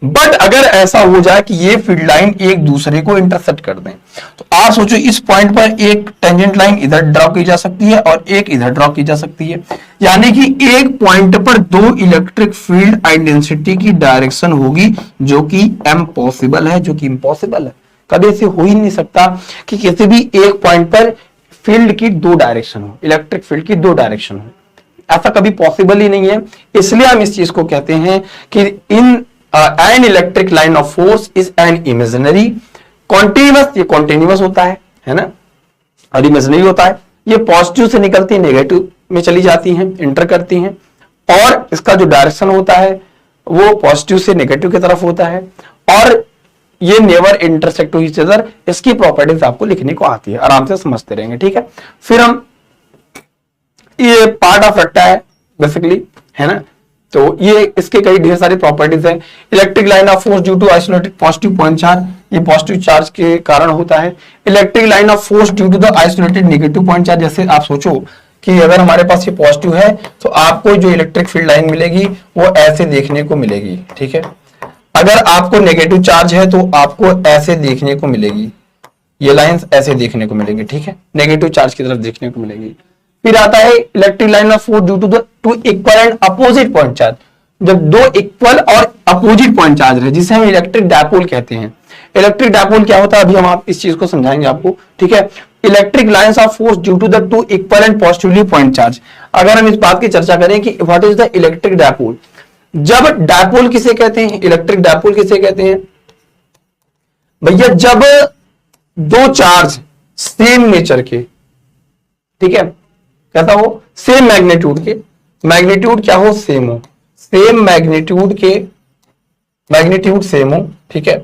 बट अगर ऐसा हो जाए कि ये फील्ड लाइन एक दूसरे को इंटरसेक्ट कर दें, तो आप सोचो इस पॉइंट पर एक टेंजेंट लाइन इधर ड्रॉ की जा सकती है और एक इधर ड्रॉ की जा सकती है, यानी कि एक पॉइंट पर दो इलेक्ट्रिक फील्ड इंटेंसिटी की डायरेक्शन होगी, जो कि इम्पॉसिबल है, जो कि इम्पॉसिबल है, कभी ऐसे हो ही नहीं सकता कि किसी भी एक पॉइंट पर फील्ड की दो डायरेक्शन हो, इलेक्ट्रिक फील्ड की दो डायरेक्शन हो, ऐसा कभी पॉसिबल ही नहीं है। इसलिए हम इस चीज को कहते हैं कि in an electric line of force is an imaginary continuous, ये कॉन्टिन्यूअस होता है ना, और इमेजिनरी होता है, ये पॉजिटिव से निकलती है नेगेटिव में चली जाती हैं, इंटर करती हैं, और इसका जो डायरेक्शन होता है वो पॉजिटिव से नेगेटिव की तरफ होता है, और ये never intersect to each other. इसकी प्रॉपर्टीज आपको लिखने को आती है, आराम से समझते रहेंगे, ठीक है। फिर हम ये पार्ट ऑफ रखता है बेसिकली, है ना, तो ये इसके कई ढेर सारी प्रॉपर्टीज है। Electric line of force due to isolated positive point charge, ये पॉजिटिव चार्ज के कारण होता है। Electric line of force due to the isolated negative point charge, जैसे आप सोचो कि अगर हमारे पास ये पॉजिटिव है तो आपको जो इलेक्ट्रिक फील्ड लाइन मिलेगी वो ऐसे देखने को मिलेगी, ठीक है। अगर आपको नेगेटिव चार्ज है तो आपको ऐसे देखने को मिलेगी, ये लाइंस ऐसे देखने को मिलेंगी, ठीक है, नेगेटिव चार्ज की तरफ देखने को मिलेगी। फिर आता है electric line of force due to the two equal and opposite point charge, जब दो इक्वल और अपोजिट पॉइंट चार्ज है, जिसे हम इलेक्ट्रिक डायपोल कहते हैं। इलेक्ट्रिक डायपोल क्या होता है अभी हम आप इस चीज को समझाएंगे आपको, ठीक है। Electric lines of force due to the two equal and positively point charge. अगर हम इस बात की चर्चा करें कि what is the electric dipole, जब डायपोल किसे कहते हैं, इलेक्ट्रिक डायपोल किसे कहते हैं भैया, जब दो चार्ज सेम नेचर के, ठीक है, कहता हो सेम मैग्नीट्यूड के, मैग्नीट्यूड क्या हो, सेम हो, सेम मैग्नीट्यूड के, मैग्नीट्यूड सेम हो, ठीक है,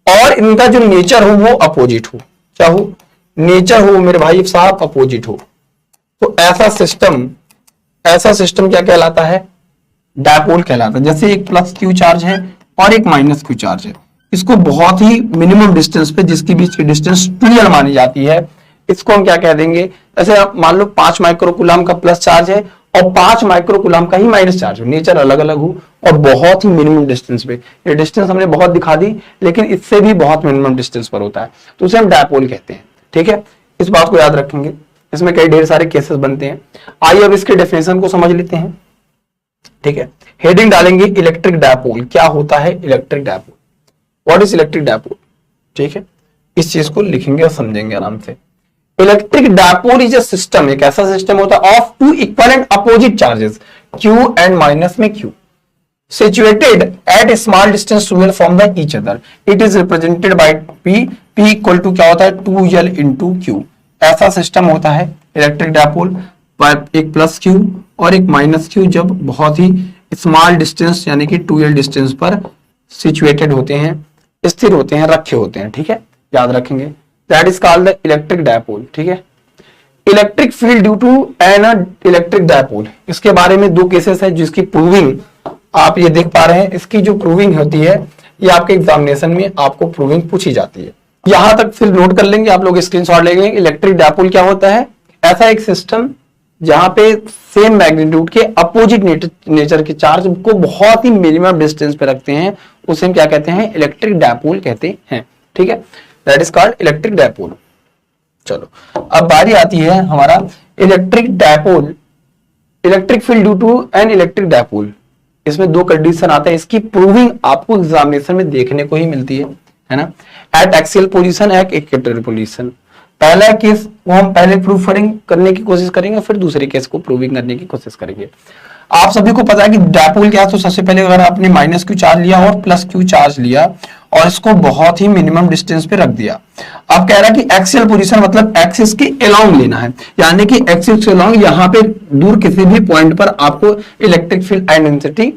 और इनका जो नेचर हो वो अपोजिट हो, क्या हो, नेचर हो मेरे भाई साहब अपोजिट हो, तो ऐसा सिस्टम क्या कहलाता है, डायपोल कहलाता है। जैसे एक प्लस क्यू चार्ज है और एक माइनस क्यू चार्ज है, इसको बहुत ही मिनिमम डिस्टेंस पे, जिसकी बीच की डिस्टेंस 2l मानी जाती है, इसको हम क्या कह देंगे, जैसे आप मान लो 5 माइक्रोकूलम का प्लस चार्ज है और 5 माइक्रोकूलम का ही माइनस चार्ज हो, नेचर अलग अलग हो और बहुत ही मिनिमम डिस्टेंस पे, ये डिस्टेंस हमने बहुत दिखा दी लेकिन इससे भी बहुत मिनिमम डिस्टेंस पर होता है, तो उसे हम डायपोल कहते हैं, ठीक है। इस बात को याद रखेंगे, इसमें कई ढेर सारे केसेस बनते हैं। आइए अब इसके डेफिनेशन को समझ लेते हैं, ठीक है। हेडिंग डालेंगे इलेक्ट्रिक डायपोल, क्या होता है electric dipole, what is electric dipole, ठीक है, इस चीज को लिखेंगे और समझेंगे आराम से। Electric dipole is a system, एक ऐसा सिस्टम होता है of two equal and opposite charges q and minus में q situated at a small distance 2l from the each other. It is represented by p equal to क्या होता है 2l into q। ऐसा system होता है electric dipole, एक plus q और एक माइनस q जब बहुत ही स्मॉल डिस्टेंस यानी कि 2l डिस्टेंस पर सिचुएटेड होते हैं, स्थिर होते हैं, रखे होते हैं, ठीक है, याद रखेंगे। That is called the electric dipole, ठीक है। Electric field due to an electric dipole, इसके बारे में दो केसेस है जिसकी प्रूविंग आप ये देख पा रहे हैं। इसकी जो प्रूविंग होती है ये आपके एग्जामिनेशन में आपको प्रूविंग पूछी जाती है, यहां तक फिर नोट कर लेंगे आप लोग, स्क्रीनशॉट लेंगे। इलेक्ट्रिक डायपोल क्या होता है, ऐसा एक सिस्टम जहां पे सेम मैग्नीट्यूड के अपोजिट नेचर के चार्ज को बहुत ही मिनिमम डिस्टेंस पे रखते हैं, उसे हम क्या कहते हैं, इलेक्ट्रिक डायपोल कहते हैं, ठीक है। That is called electric dipole. चलो अब बारी आती है हमारा electric dipole, electric field due to an electric dipole. इसमें दो कंडीशन आता है, इसकी प्रूविंग आपको एग्जामिनेशन में देखने को ही मिलती है ना। Eight axial position, eight equatorial position. पहला केस वो हम पहले प्रूव करने की कोशिश करेंगे, फिर दूसरे केस को प्रूविंग करने की कोशिश करेंगे। आप सभी को पता है कि डायपोल क्या है, तो सबसे पहले अगर आपने माइनस क्यू चार्ज लिया और प्लस क्यू चार्ज लिया और इसको बहुत ही मिनिमम डिस्टेंस पे रख दिया। अब कह रहा है कि एक्सियल पोजीशन मतलब एक्सिस के अलोंग लेना है, यानी कि एक्सिस के अलोंग यहाँ पे दूर किसी भी पॉइंट पर आपको इलेक्ट्रिक फील्ड इंटेंसिटी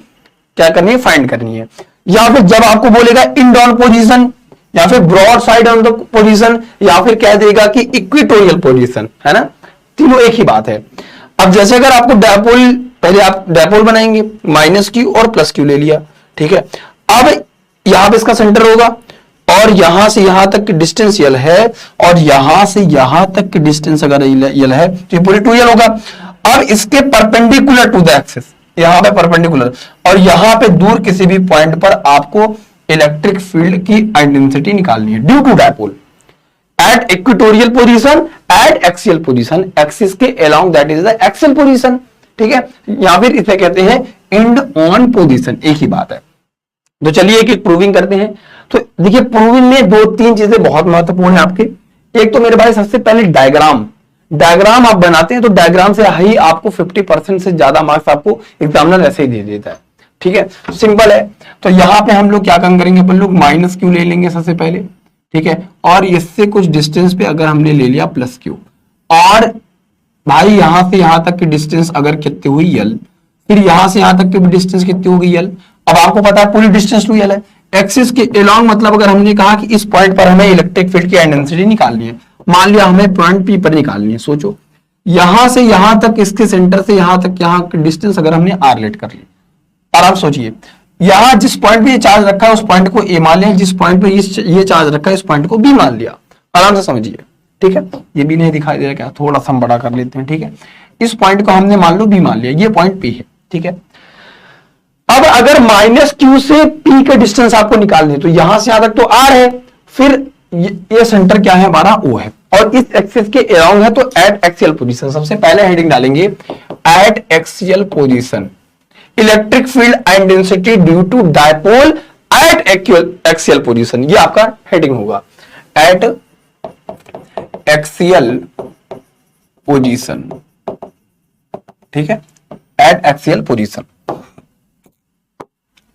क्या करनी है, फाइंड करनी है। या फिर जब आपको बोलेगा इन डाउन पोजीशन या फिर broad side on the position या फिर कह देगा कि इक्वेटोरियल पोजीशन, है ना, तीनों एक ही बात है। अब जैसे अगर आपको डायपोल, पहले आप डायपोल बनाएंगे, माइनस क्यू और प्लस क्यू ले लिया, ठीक है। अब यहां पे इसका सेंटर होगा और यहां से यहां तक की डिस्टेंस यल है और यहां से यहां तक की डिस्टेंस अगर यल है तो ये पूरी 2l होगा। अब इसके परपेंडिकुलर टू द एक्सिस, यहां पे परपेंडिकुलर और यहां पे दूर किसी भी पॉइंट पर आपको इलेक्ट्रिक फील्ड की इंटेंसिटी निकालनी है due to dipole at equatorial position, at axial position, axis के along, that is the axial position, ठीक है। या फिर इसे कहते हैं एंड ऑन पोजीशन, एक ही बात है। तो चलिए एक एक प्रूविंग करते हैं। तो देखिए प्रूविंग में दो तीन चीजें बहुत महत्वपूर्ण है आपके। एक तो मेरे भाई सबसे पहले डायग्राम आप बनाते हैं तो डायग्राम से ही आपको 50% से ज्यादा मार्क्स आपको एग्जामिनर ऐसे ही दे देता है, ठीक है, सिंपल है। तो यहां पे हम लोग क्या काम करेंगे, अपन लोग माइनस क्यू ले लेंगे सबसे पहले, ठीक है, और इससे कुछ डिस्टेंस पे अगर हमने ले लिया प्लस क्यू, और भाई यहां से यहां तक की डिस्टेंस अगर कितनी हुई यल, फिर यहां से यहां तक की डिस्टेंस कितनी होगी यल। अब आपको पता है पूरी डिस्टेंस 2l है। एक्सिस के अलोंग मतलब अगर हमने कहा कि इस पॉइंट पर हमें इलेक्ट्रिक फील्ड की इंटेंसिटी निकालनी है, मान लिया हमें पॉइंट P पर निकालनी है, सोचो यहां से यहां तक, इसके सेंटर से यहां तक यहां की डिस्टेंस अगर हमने r लेट कर ली, और आप सोचिए यहां जिस पॉइंट पे ये चार्ज रखा है उस पॉइंट को A मान लिया, जिस पॉइंट पे ये चार्ज रखा है उस पॉइंट को B मान लिया, आराम से समझिए, ठीक है। ये भी नहीं दिखाई दे रहा क्या, थोड़ा सा बड़ा कर लेते हैं, ठीक है। इस पॉइंट को हमने मान लो B मान लिया, ये पॉइंट P है, ठीक है। अब अगर माइनस क्यू से P का डिस्टेंस आपको निकालनी है तो यहां से यहां तक तो R है, फिर ये सेंटर क्या है हमारा O है, और इस एक्सिस के अलोंग है तो एट एक्सियल पोजीशन। सबसे पहले हेडिंग डालेंगे at axial position, electric field intensity due to dipole at axial position, ये आपका हेडिंग होगा, एट एक्सियल पोजीशन, ठीक है, एट एक्सियल पोजीशन,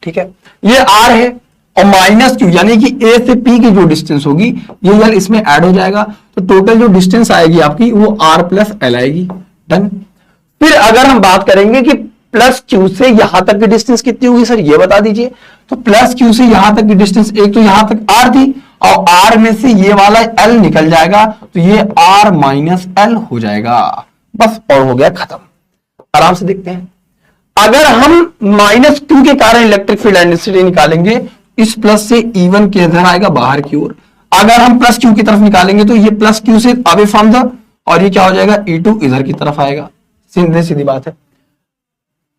ठीक है। ये आर है और माइनस क्यू यानी कि ए से पी की जो डिस्टेंस होगी ये यल इसमें ऐड हो जाएगा, तो टोटल जो डिस्टेंस आएगी आपकी वो आर प्लस एल आएगी। डन। फिर अगर हम बात करेंगे कि प्लस क्यू से यहां तक की डिस्टेंस कितनी होगी सर, ये बता दीजिए। तो प्लस क्यू से यहां तक की डिस्टेंस, एक तो यहां तक आर थी और आर में से ये वाला एल निकल जाएगा, तो ये आर माइनस एल हो जाएगा, बस और हो गया खत्म। आराम से देखते हैं, अगर हम माइनस क्यू के कारण इलेक्ट्रिक फील्ड इंटेंसिटी निकालेंगे, इस प्लस से E1 के इधर आएगा बाहर की ओर, अगर हम प्लस क्यू की तरफ निकालेंगे तो ये प्लस क्यू से अवे फ्रॉम द, और ये क्या हो जाएगा E2 इधर की तरफ आएगा, सीधी सीधी बात है,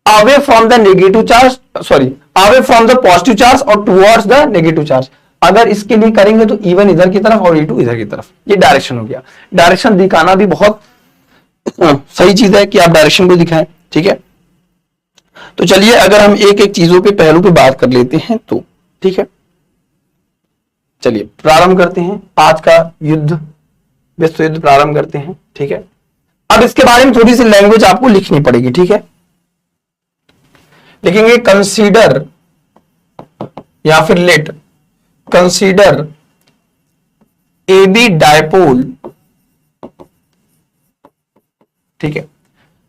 away from the negative charge, sorry away from the positive charge और टुवर्ड्स द नेगेटिव चार्ज। अगर इसके लिए करेंगे तो E1 इधर की तरफ और E2 इधर की तरफ, ये डायरेक्शन हो गया। डायरेक्शन दिखाना भी बहुत सही चीज है कि आप डायरेक्शन को दिखाएं, ठीक है। तो चलिए अगर हम एक एक चीजों पे पहलू पे बात कर लेते हैं तो ठीक है, चलिए प्रारंभ करते हैं आज का युद्ध, विश्व युद्ध प्रारंभ करते हैं, ठीक है। अब इसके बारे में थोड़ी सी लैंग्वेज आपको लिखनी पड़ेगी, ठीक है। लिखेंगे कंसीडर या फिर let consider A B dipole, ठीक है।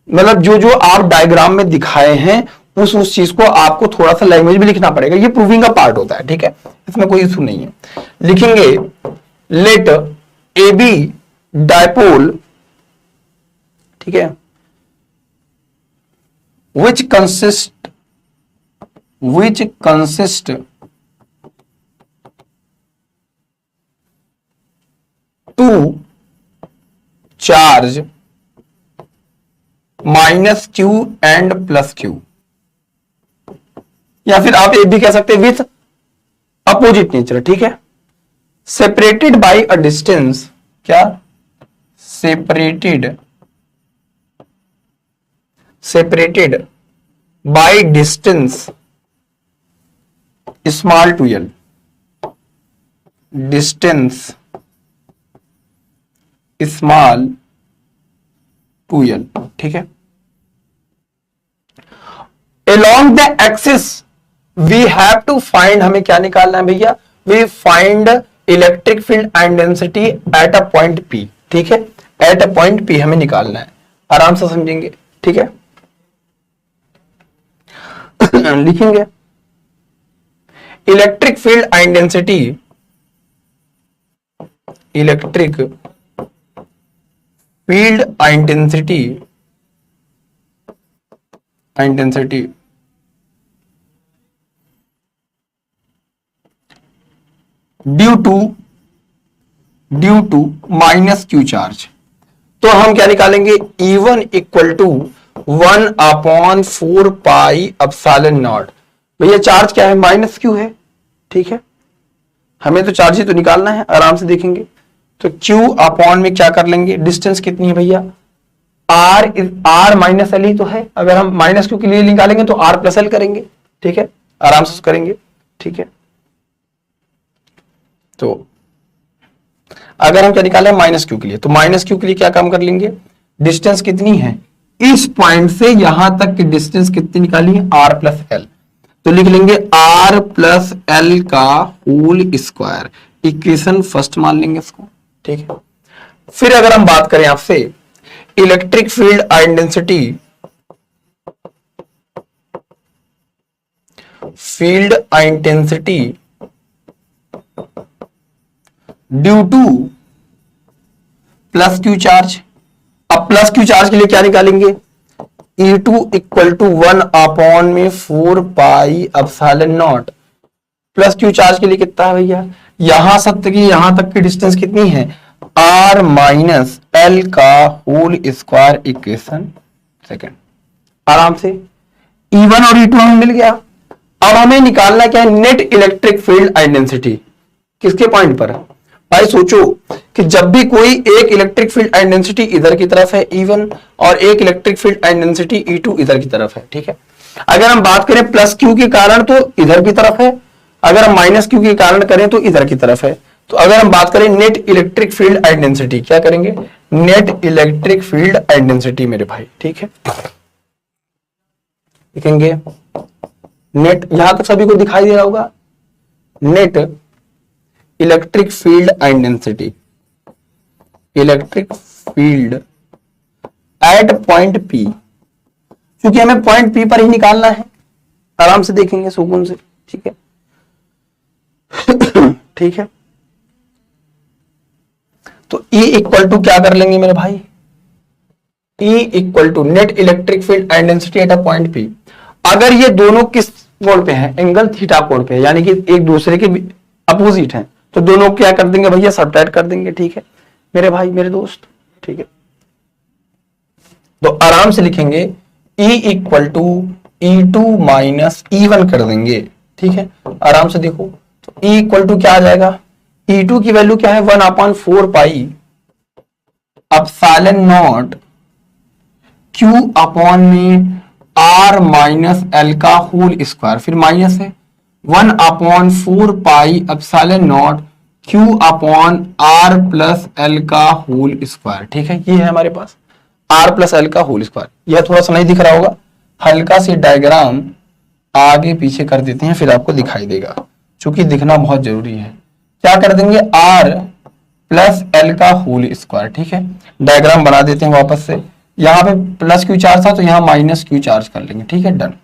मतलब जो जो आप डायग्राम में दिखाए हैं उस चीज को आपको थोड़ा सा लैंग्वेज भी लिखना पड़ेगा, ये प्रूविंग का पार्ट होता है, ठीक है, इसमें कोई इशू नहीं है। लिखेंगे लेट ए बी डायपोल, ठीक है, which consist to charge minus Q and plus Q, या फिर आप ये भी कह सकते हैं विथ अपोजिट नेचर, ठीक है। सेपरेटेड बाय अ डिस्टेंस, क्या separated by distance small two L, distance small two L, ठीक है। Along the axis we have to find, हमें क्या निकालना है भैया, we find electric field and density at a point P, ठीक है, at a point P हमें निकालना है, आराम से समझेंगे, ठीक है। लिखेंगे electric field intensity, electric field intensity due to minus Q charge, तो हम क्या निकालेंगे E1 equal to 1/4 pi epsilon naught. भैया चार्ज क्या है, माइनस क्यू है, ठीक है, हमें तो चार्ज ही तो निकालना है, आराम से देखेंगे। तो Q अपॉन में क्या कर लेंगे, डिस्टेंस कितनी है भैया, R माइनस एल ही तो है, अगर हम माइनस क्यू के लिए निकालेंगे तो R प्लस एल करेंगे, ठीक है, आराम से करेंगे, ठीक है। तो अगर हम क्या निकालें माइनस क्यू के लिए, तो माइनस क्यू के लिए क्या काम कर लेंगे, डिस्टेंस कितनी है, इस पॉइंट से यहां तक की डिस्टेंस कितनी निकाली है, R प्लस एल, तो लिख लेंगे R प्लस एल का होल स्क्वायर, इक्वेशन फर्स्ट मान लेंगे इसको, ठीक है। फिर अगर हम बात करें आपसे electric field intensity, due to plus Q charge, अब प्लस क्यू चार्ज के लिए क्या निकालेंगे, E2 equal to 1/4 pi epsilon naught, plus Q charge के लिए कितना है भैया, यहां तक की डिस्टेंस कितनी है, R माइनस एल का होल स्क्वायर, इक्वेशन सेकेंड, आराम से E1 और E2 हमें मिल गया। अब हमें निकालना क्या है, नेट इलेक्ट्रिक फील्ड इंटेंसिटी, किसके पॉइंट पर भाई, सोचो कि जब भी कोई एक इलेक्ट्रिक फील्ड इंटेंसिटी इधर की तरफ है E1 और एक इलेक्ट्रिक फील्ड इंटेंसिटी E2 इधर की तरफ है, ठीक है। अगर हम बात करें प्लस क्यू के कारण तो इधर की तरफ है, अगर हम माइनस क्यू के कारण करें तो इधर की तरफ है। तो अगर हम बात करें net electric field and density, क्या करेंगे, net electric field and density मेरे भाई, ठीक है, लिखेंगे नेट, यहां तक सभी को दिखाई दे रहा होगा, net electric field intensity, electric field eight point P, क्योंकि हमें पॉइंट पी पर ही निकालना है, आराम से देखेंगे सुकून से, ठीक है ठीक है। तो E इक्वल टू क्या कर लेंगे मेरे भाई, E equal to net electric field intensity at a point P। अगर ये दोनों किस कोण पे हैं, एंगल थीटा कोण पे है, यानी कि एक दूसरे के अपोजिट हैं, तो दोनों क्या कर देंगे भैया, सब्ट्रैक्ट कर देंगे, ठीक है मेरे भाई मेरे दोस्त, ठीक है। तो आराम से लिखेंगे E equal to E2 minus E1 कर देंगे, ठीक है, आराम से देखो। तो E इक्वल टू क्या आ जाएगा, E2 की वैल्यू क्या है, 1/4 pi epsilon naught Q upon में R माइनस L का होल स्क्वायर, फिर माइनस है 1/4 pi epsilon naught Q upon R plus L का होल स्क्वायर, ठीक है, ये है हमारे पास R प्लस L का होल स्क्वायर। यह थोड़ा सा नहीं दिख रहा होगा, हल्का सी डायग्राम आगे पीछे कर देते हैं, फिर आपको दिखाई देगा, क्योंकि दिखना बहुत जरूरी है। क्या कर देंगे, R प्लस L का होल स्क्वायर, ठीक है, डायग्राम बना देते हैं वापस से, यहां पे प्लस क्यू चार्ज था तो यहां माइनस क्यू चार्ज कर लेंगे, ठीक है, डन।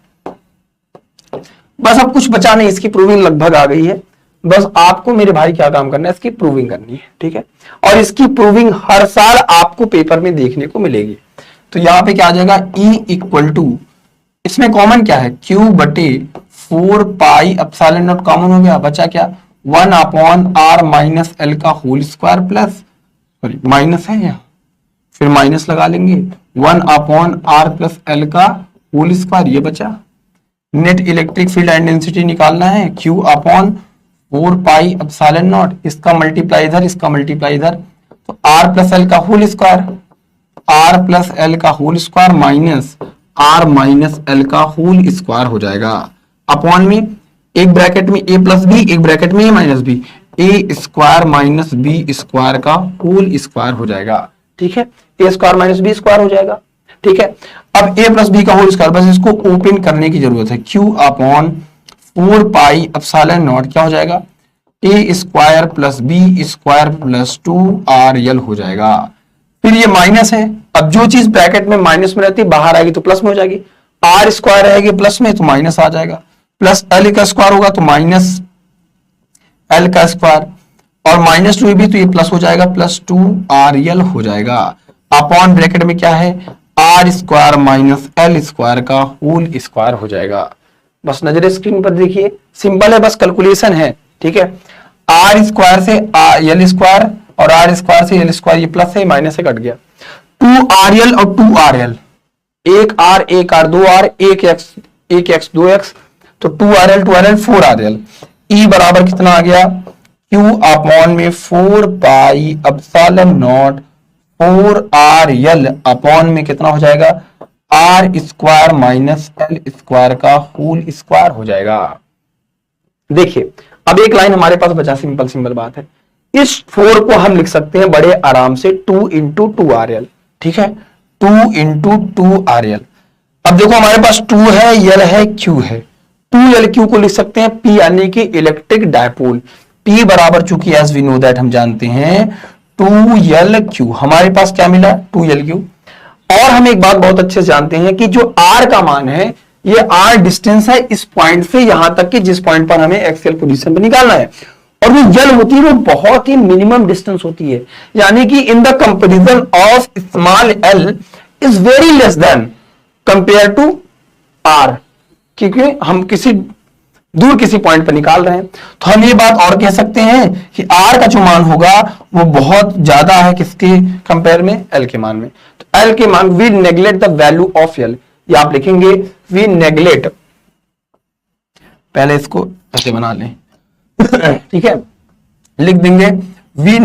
बस अब कुछ बचा नहीं, इसकी प्रूविंग लगभग आ गई है, बस आपको मेरे भाई क्या काम करना है, इसकी प्रूविंग करनी है, ठीक है, और इसकी प्रूविंग हर साल आपको पेपर में देखने को मिलेगी। तो यहां पे क्या आ जाएगा, E इक्वल टू, इसमें कॉमन क्या है, Q बटे 4 पाई एप्सिलॉन नॉट कॉमन हो गया, बचा क्या, 1/R माइनस L का whole square plus, sorry minus है यहाँ, फिर माइनस लगा लेंगे 1/R प्लस L का होल स्क्वायर, ये बचा। Net electric field intensity निकालना है, Q upon 4 pi epsilon naught, इसका मल्टीप्लाई इधर, इसका मल्टीप्लाई इधर, तो R प्लस L का whole square, R plus L का whole square minus R minus L का होल स्क्वायर हो जाएगा, अपॉन में एक ब्रैकेट में A प्लस बी, एक ब्रैकेट में A minus B, A square minus B square का होल स्क्वायर हो जाएगा, ठीक है, A square minus B square हो जाएगा, ठीक है। अब A प्लस बी का होल स्क्वायर, बस इसको ओपन करने की जरूरत है, Q upon 4 pi epsilon naught क्या हो जाएगा, A square plus B square plus 2RL हो जाएगा। फिर ये माइनस है, अब जो चीज ब्रैकेट में माइनस में रहती है बाहर आएगी तो प्लस में हो जाएगी, R स्क्वायर रहेगी प्लस में तो माइनस आ जाएगा, प्लस L का स्क्वायर होगा तो माइनस L का स्क्वायर, और माइनस 2 भी तो ये प्लस हो जाएगा, प्लस 2RL हो जाएगा, अपॉन ब्रैकेट में क्या है, R square minus L square का होल स्क्वायर हो जाएगा। बस नजर स्क्रीन पर देखिए, सिंपल है, बस कैलकुलेशन है, ठीक है। R स्क्वायर से L स्क्वायर और R स्क्वायर से L स्क्वायर, ये प्लस है माइनस से कट गया, 2RL और 2RL, एक R 2R, एक X 2X, तो 2RL 4RL, E बराबर कितना आ गया, Q अपॉन में 4 pi epsilon not 4RL upon में कितना हो जाएगा, R square minus L square का होल स्क्वायर हो जाएगा। देखिए अब एक लाइन हमारे पास बचा, सिंपल बात है, इस 4 को हम लिख सकते हैं बड़े आराम से 2 इंटू 2RL, ठीक है, 2 इंटू 2RL। अब देखो हमारे पास 2 है, L है, Q है, 2LQ को लिख सकते हैं P यानी कि इलेक्ट्रिक डायपोल, P बराबर चूंकि एज वी नो दैट हम जानते हैं 2LQ, हमारे पास क्या मिला 2LQ। और हम एक बात बहुत अच्छे से जानते हैं कि जो R का मान है, ये R डिस्टेंस है इस पॉइंट से यहां तक कि जिस पॉइंट पर हमें एक्सियल पोजीशन पर निकालना है, और वो L होती है वो बहुत ही मिनिमम डिस्टेंस होती है, यानी कि in the comparison of small L is very less than compare to R, क्योंकि हम किसी दूर किसी पॉइंट पर निकाल रहे हैं। तो हम ये बात और कह सकते हैं कि R का जो मान होगा वो बहुत ज्यादा है किसके कंपेयर में, L के मान में। तो L के मान, we neglect the value of L, ये आप लिखेंगे वी नेग्लेक्ट, पहले इसको ऐसे बना लें ठीक है, लिख देंगे we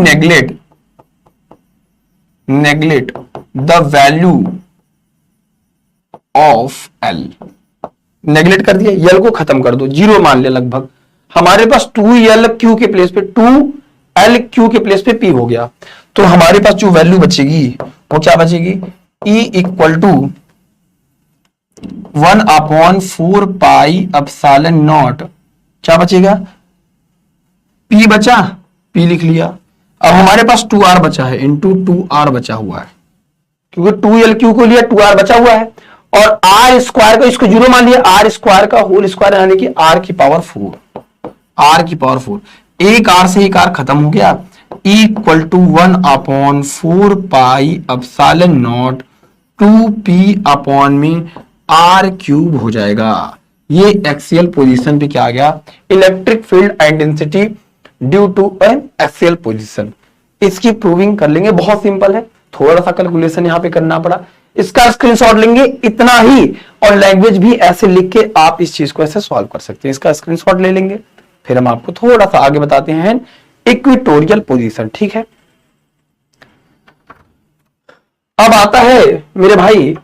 neglect the value of L, neglect कर दिया, L को खत्म कर दो, जीरो मान ले लगभग। हमारे पास 2L Q के प्लेस पे 2L Q के प्लेस पे P हो गया, तो हमारे पास जो वैल्यू बचेगी वो क्या बचेगी, E इक्वल टू 1/4 पाई क्या बचेगा, P बचा, P लिख लिया। अब हमारे पास 2R बचा है, इंटू 2R बचा हुआ है, क्योंकि 2L Q को लिया, 2R बचा हुआ है, और R स्क्वायर का इसको 0 मान लिया, R स्क्वायर का होल स्क्वायर यानी कि R की पावर 4, R की पावर 4, एक R से एक R खत्म हो गया, equal to 1/4 pi epsilon naught 2P upon में R क्यूब हो जाएगा। ये एक्सियल पोजीशन पे क्या आ गया, electric field intensity due to an axial position. इसकी प्रूविंग कर लेंगे, बहुत सिंपल है, थोड़ा सा कैलकुलेशन यहां पे करना पड़ा, इसका स्क्रीनशॉट लेंगे इतना ही, और लैंग्वेज भी ऐसे लिख के आप इस चीज को ऐसे सॉल्व कर सकते हैं। इसका स्क्रीनशॉट ले लेंगे, फिर हम आपको थोड़ा सा आगे बताते हैं इक्वेटोरियल पोजीशन। ठीक है, अब आता है मेरे भाई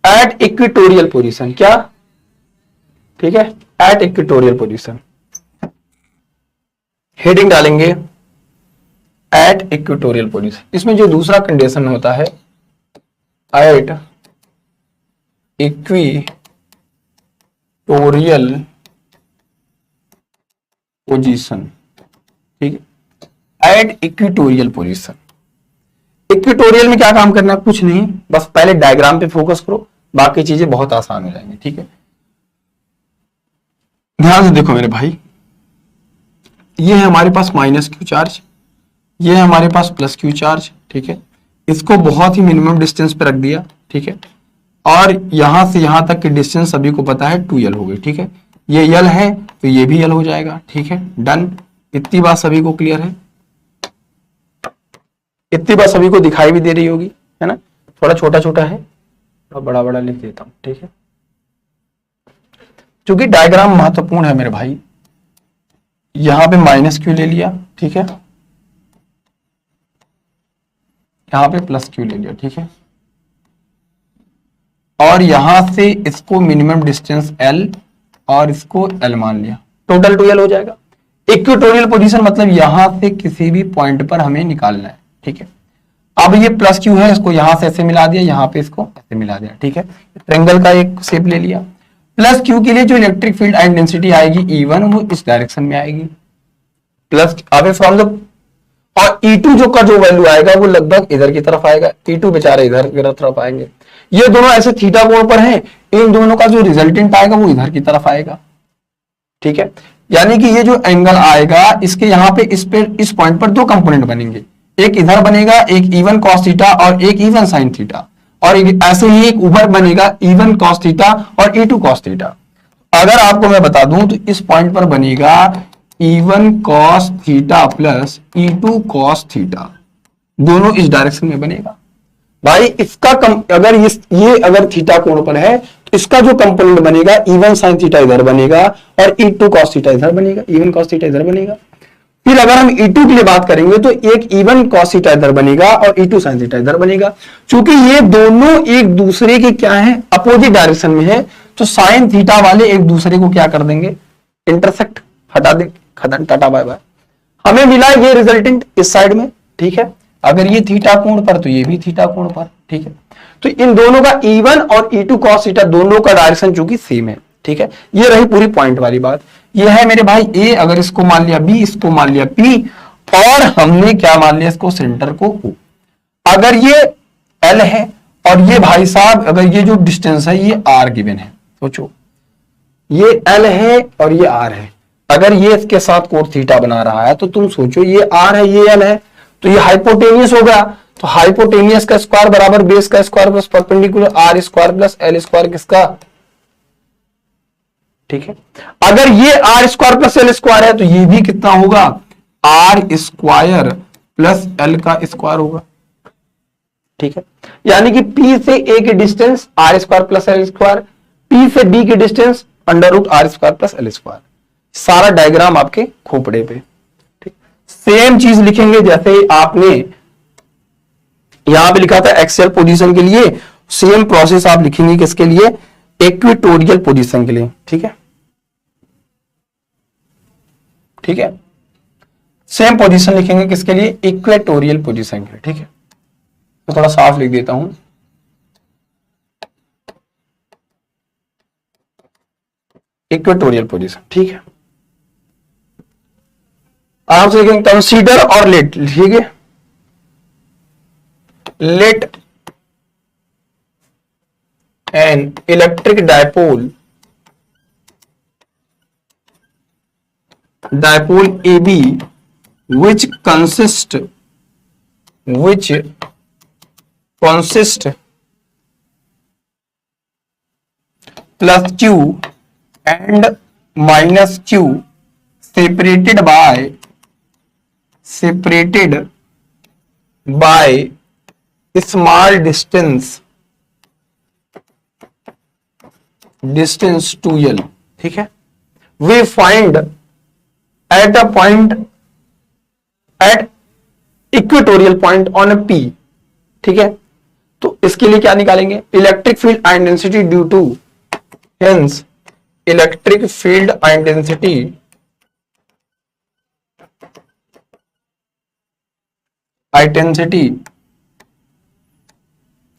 एट इक्वेटोरियल पोजीशन, क्या, ठीक है, एट इक्वेटोरियल पोजीशन, हेडिंग डालेंगे एट इक्वेटोरियल पोजीशन। इसमें जो दूसरा कंडीशन होता है एट इक्वेटोरियल पोजीशन, ठीक है, एट इक्वेटोरियल पोजीशन। इक्वेटोरियल में क्या काम करना है, कुछ नहीं, बस पहले डायग्राम पे फोकस करो, बाकी चीजें बहुत आसान हो जाएंगी। ठीक है, ध्यान से देखो मेरे भाई, ये है हमारे पास माइनस क्यू चार्ज, ये है हमारे पास प्लस क्यू चार्ज। ठीक है, इसको बहुत ही मिनिमम डिस्टेंस पे रख दिया। ठीक है, और यहां से यहां तक की डिस्टेंस सभी को पता है 2L हो गई। ठीक है, ये L है तो ये भी L हो जाएगा। ठीक है, डन, इतनी बात सभी को क्लियर है, इतनी बात सभी को दिखाई भी दे रही होगी, है ना, थोड़ा छोटा छोटा है, थोड़ा बड़ा बड़ा लिख देता हूं। ठीक है, क्योंकि डायग्राम महत्वपूर्ण है मेरे भाई, यहां पे माइनस क्यू ले लिया, ठीक है, यहां पे प्लस क्यू ले लिया। ठीक है, और यहां से इसको मिनिमम डिस्टेंस L और इसको L मान लिया, टोटल 2L हो जाएगा। इक्वेटोरियल पोजीशन मतलब यहां से किसी भी पॉइंट पर हमें निकालना है। ठीक है, अब ये प्लस क्यू है, इसको यहां से ऐसे मिला दिया, यहां पे इसको ऐसे मिला दिया। ठीक है, ट्रायंगल का एक शेप ले लिया। प्लस क्यू के लिए जो इलेक्ट्रिक फील्ड एंड डेंसिटी आएगी E1 वो इस डायरेक्शन में आएगी, प्लस अब फ्रॉम द, और E2 जो का जो वैल्यू आएगा वो लगभग इधर की तरफ आएगा, E2 बेचारे इधर की तरफ आएंगे। ये दोनों ऐसे थीटा कोण पर हैं, इन दोनों का जो रिजल्टेंट आएगा वो इधर की तरफ आएगा। ठीक है, यानी कि ये जो एंगल आएगा इसके यहाँ पे इस पॉइंट पर दो कंपोनेंट बनेंगे, एक इधर बनेगा, एक E1 cos थीटा और एक E1 sin थीटा, और ऐसे ही एक ऊपर बनेगा E1 cos थीटा और E2 cos थीटा। अगर आपको मैं बता दूं तो इस पॉइंट पर बनेगा E1 cos theta plus E2 cos theta, दोनों इस डायरेक्शन में बनेगा भाई। इसका अगर ये अगर थीटा कोण पर है तो इसका जो कंपोनेंट बनेगा E1 sin थीटा इधर बनेगा और E2 cos थीटा इधर बनेगा, E1 cos थीटा इधर बनेगा। फिर अगर हम E2 के लिए बात करेंगे तो एक E1 cos थीटा इधर बनेगा और E2 sin थीटा इधर बनेगा। क्योंकि ये दोनों एक दूसरे के क्या है, अपोजिट डायरेक्शन में है, तो साइन थीटा वाले एक दूसरे को क्या कर देंगे, इंटरसेक्ट, हटा दे, खत्म, टाटा बाय बाय। हमें मिला ये रिजल्टेंट इस साइड में। ठीक है, अगर ये थीटा कोण पर तो ये भी थीटा कोण पर। ठीक है, तो इन दोनों का E1 और E2 cos थीटा दोनों का डायरेक्शन चूंकि सेम है। ठीक है, ये रही पूरी पॉइंट वाली बात। ये है मेरे भाई A, अगर इसको मान लिया B, इसको मान लिया P, और हमने क्या मान लिया, इसको सेंटर को O। अगर ये L है और ये भाई साहब अगर ये जो डिस्टेंस है ये R गिवन है, सोचो ये L है और ये R है, अगर ये इसके साथ कोण थीटा बना रहा है तो तुम सोचो ये R है ये L है, तो ये हाइपोटेनियस हो गया। तो हाइपोटेनियस का स्क्वायर बराबर बेस का square plus perpendicular R square plus L square किसका। ठीक है, अगर ये R square plus L square है तो ये भी कितना होगा, R स्क्वायर प्लस L का स्क्वायर होगा। ठीक है, यानी कि P से A की distance R square plus L square, P से B की distance under root R square plus L square. सारा डायग्राम आपके खोपड़े पे। ठीक, सेम चीज लिखेंगे जैसे आपने यहां पे लिखा था एक्सियल पोजीशन के लिए, सेम प्रोसेस आप लिखेंगे किसके लिए, इक्वेटोरियल पोजीशन के लिए। ठीक है, ठीक है। सेम पोजीशन लिखेंगे किसके लिए, इक्वेटोरियल पोजीशन के लिए, ठीक है। तो थोड़ा साफ लिख देता हूं, इक्वेटोरियल पोजीशन, ठीक है। आराम से लिखेंगे कंसीडर और लेट, ठीक है। Let an electric dipole AB which consist plus Q and minus Q separated by small distance to L, ठीक है। we find at equatorial point on A P, ठीक है। तो इसके लिए क्या निकालेंगे, electric field intensity due to, hence electric field intensity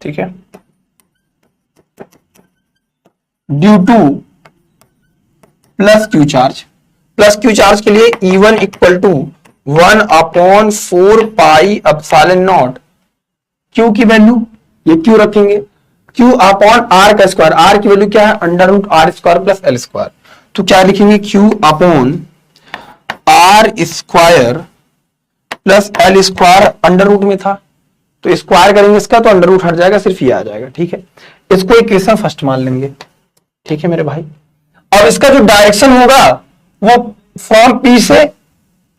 ठीक है, due to plus Q charge के लिए E1 equal to 1/4 pi epsilon naught, Q की वैल्यू ये क्यू रखेंगे, क्यू अपॉन आर का स्क्वायर, आर की वैल्यू क्या है √r² प्लस l स्क्वायर, तो क्या लिखेंगे Q upon R square plus l square, under root में था तो स्क्वायर करेंगे इसका तो अंडर रूट हट जाएगा, सिर्फ ये आ जाएगा, ठीक है। इसको इक्वेशन फर्स्ट मान लेंगे, ठीक है मेरे भाई। अब इसका जो डायरेक्शन होगा वो फ्रॉम P से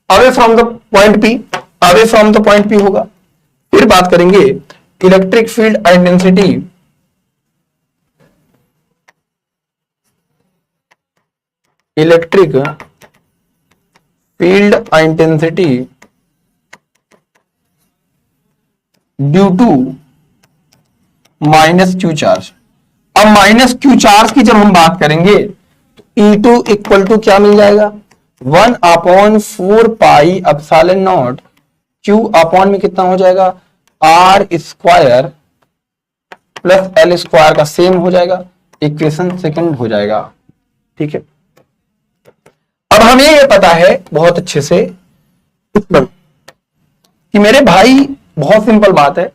away from the point P होगा। फिर बात करेंगे electric field intensity due to minus Q charge. अब माइनस क्यू चार्ज की जब हम बात करेंगे तो E2 इक्वल टू क्या मिल जाएगा, 1/4 pi epsilon naught, Q upon में कितना हो जाएगा R square plus l square का सेम हो जाएगा, इक्वेशन सेकंड हो जाएगा, ठीक है। अब हमें ये पता है बहुत अच्छे से कि मेरे भाई बहुत सिंपल बात है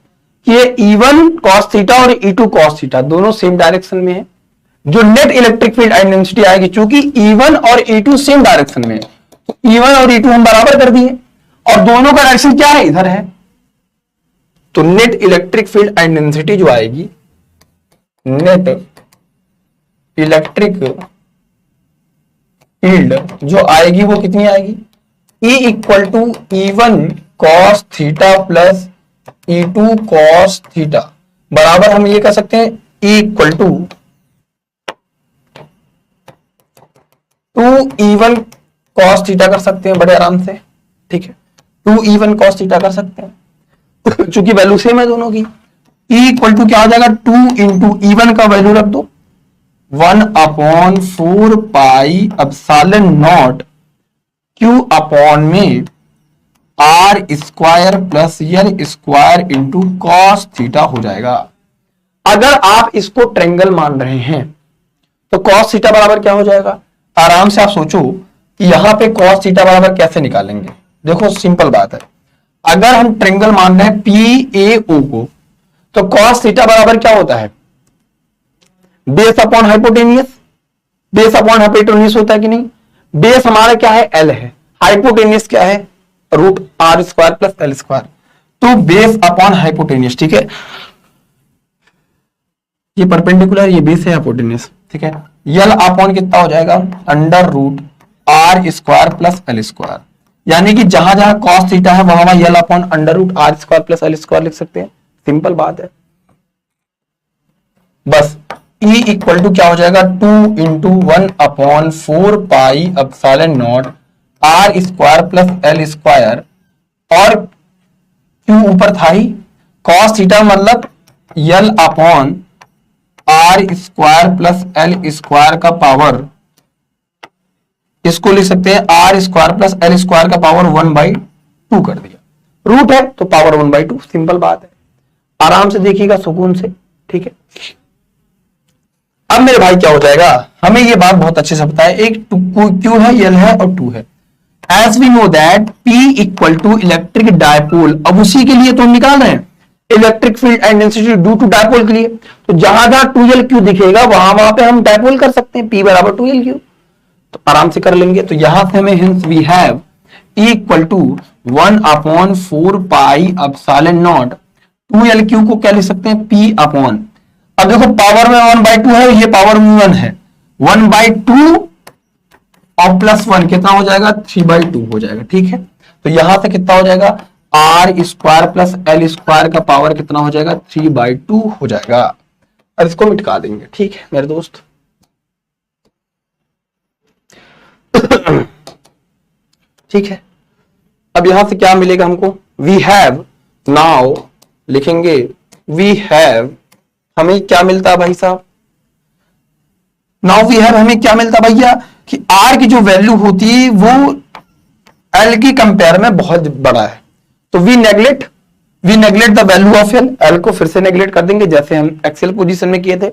कि ये E1 cos थीटा और E2 cos थीटा दोनों सेम डायरेक्शन में है, जो नेट इलेक्ट्रिक फील्ड इंटेंसिटी आएगी, चूंकि E1 और E2 सेम डायरेक्शन में है तो E1 और E2 हम बराबर कर दिए और दोनों का डायरेक्शन क्या है, इधर है, तो नेट इलेक्ट्रिक फील्ड इंटेंसिटी जो आएगी, नेट इलेक्ट्रिक फील्ड जो आएगी वो कितनी आएगी, E equal to E1 cos theta plus E2 cos theta, बराबर हम ये कह सकते हैं E equal to 2E1 cos theta कर सकते हैं बड़े आराम से, ठीक है। 2E1 cos थीटा कर सकते हैं चूंकि वैल्यू सेम है दोनों की। E इक्वल टू क्या हो जाएगा, 2 इंटू E1 का वैल्यू रख दो 1/4 pi epsilon naught, Q upon में R square plus L square into cos theta हो जाएगा। अगर आप इसको ट्रायंगल मान रहे हैं तो कॉस थीटा बराबर क्या हो जाएगा, आराम से आप सोचो कि यहां पे कॉस थीटा बराबर कैसे निकालेंगे। देखो सिंपल बात है, अगर हम ट्रायंगल मान रहे हैं PAO को तो कॉस थीटा बराबर क्या होता है, base upon hypotenuse, base upon hypotenuse होता है कि नहीं। बेस हमारा क्या है, L है, हाइपोटेनियस क्या है, √r² प्लस l स्क्वायर, तो बेस अपॉन हाइपोटेनियस, ठीक है। ये परपेंडिकुलर, ये बेस है हाइपोटेनियस, ठीक है। यल अपॉन कितना हो जाएगा, √r² प्लस l स्क्वायर, यानी कि जहां जहां कॉस थीटा है वहां L upon √r² plus l square लिख सकते हैं, सिंपल बात है। बस E इक्वल टू क्या हो जाएगा, 2 into 1/4 pi epsilon naught r square plus l square, और क्यों ऊपर था ही कॉस थीटा मतलब L upon r square plus l square का पावर इसको लिख सकते हैं R square plus L square का पावर 1/2 कर दिया, रूट है तो पावर 1/2, सिंपल बात है, आराम से देखिएगा सुकून से, ठीक है। अब मेरे भाई क्या हो जाएगा, हमें ये बात बहुत अच्छे से पता है, एक क्यू है, एल है और 2 है। As we know that P equal to electric dipole, अब उसी के लिए तो हम निकाल रहे हैं electric field intensity due to dipole के लिए, तो जहां जहां 2Lq दिखेगा वहां पे हम डायपोल कर सकते हैं, P बराबर 2Lq, तो आराम से कर लेंगे। तो यहां से हमें hence we have equal to 1/4 pi epsilon naught 2Lq को क्या लिख सकते हैं, P अपॉन, अब देखो पावर में 1/2 है, ये पावर में 1 है, 1/2 और प्लस 1 कितना हो जाएगा, 3/2 हो जाएगा, ठीक है। तो यहां से कितना हो जाएगा, R square plus L square का पावर कितना हो जाएगा, 3/2 हो जाएगा, और इसको मिटा देंगे, ठीक है मेरे दोस्त। ठीक है, अब यहां से क्या मिलेगा हमको, वी हैव, नाउ लिखेंगे वी हैव, हमें क्या मिलता है भाई साहब, नाउ वी हैव, हमें क्या मिलता भैया कि आर की जो वैल्यू होती है वो एल की कंपेयर में बहुत बड़ा है, तो we neglect the value of L, L को फिर से नेग्लेक्ट कर देंगे जैसे हम एक्सेल पोजीशन में किए थे।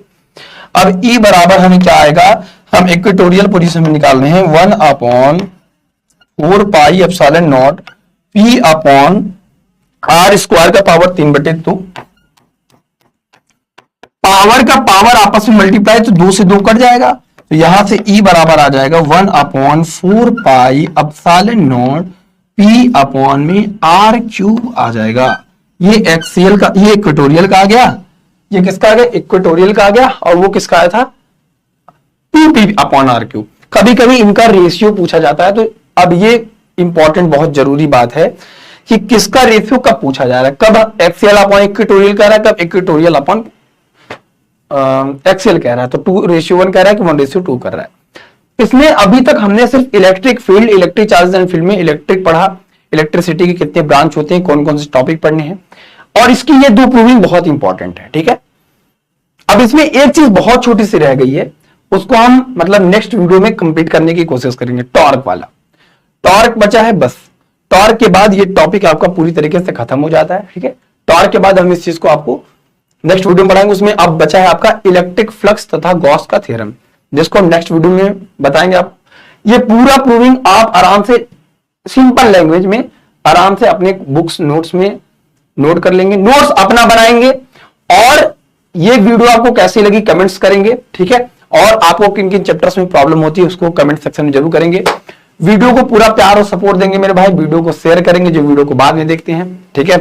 अब ई बराबर हमें क्या आएगा, हम इक्वेटोरियल पोजीशन में निकाल रहे हैं 1/4 pi epsilon naught P upon R square का पावर 3/2, पावर का पावर आपस में मल्टीप्लाई तो 2 से 2 कट जाएगा, तो यहां से E बराबर आ जाएगा 1/4 pi epsilon naught P upon में R³ आ जाएगा। ये एक्सियल का, ये इक्वेटोरियल का आ गया, ये किसका आ गया, इक्वेटोरियल का आ गया, और वो किसका आया था 2P अपॉन R³। कभी कभी इनका रेशियो पूछा जाता है, तो अब ये इंपॉर्टेंट बहुत जरूरी बात है कि किसका रेशियो कब पूछा जा रहा है, कब एक्सियल अपॉन इक्वेटोरियल कह रहा है, कब इक्वेटोरियल अपॉन एक्सेल कह रहा है, तो 2:1 कह रहा है कि 1:2 कर रहा है। इसमें अभी तक हमने सिर्फ electric field, electric charges and field में इलेक्ट्रिक पढ़ा, इलेक्ट्रिसिटी के कितने ब्रांच होते हैं, कौन कौन से टॉपिक पढ़ने हैं, और इसकी ये 2 प्रूविंग बहुत इंपॉर्टेंट है, ठीक है। अब इसमें एक चीज बहुत छोटी सी रह गई है, उसको हम मतलब नेक्स्ट वीडियो में कंप्लीट करने की कोशिश करेंगे, टॉर्क वाला, टॉर्क बचा है बस, टॉर्क के बाद ये टॉपिक आपका पूरी तरीके से खत्म हो जाता है, ठीक है। टॉर्क के बाद हम इस चीज को आपको नेक्स्ट वीडियो में पढ़ाएंगे, उसमें अब बचा है आपका इलेक्ट्रिक फ्लक्स तथा गॉस का थ्योरम, जिसको हम नेक्स्ट वीडियो में बताएंगे। आप ये पूरा प्रूविंग आप आराम से सिंपल लैंग्वेज में आराम से अपने बुक्स नोट्स में नोट कर लेंगे, नोट्स अपना बनाएंगे, और ये वीडियो आपको कैसी लगी कमेंट्स करेंगे, ठीक है। और आपको किन किन चैप्टर्स में प्रॉब्लम होती है उसको कमेंट सेक्शन में जरूर करेंगे। वीडियो को पूरा प्यार और सपोर्ट देंगे मेरे भाई, वीडियो को शेयर करेंगे जो वीडियो को बाद में देखते हैं, ठीक है।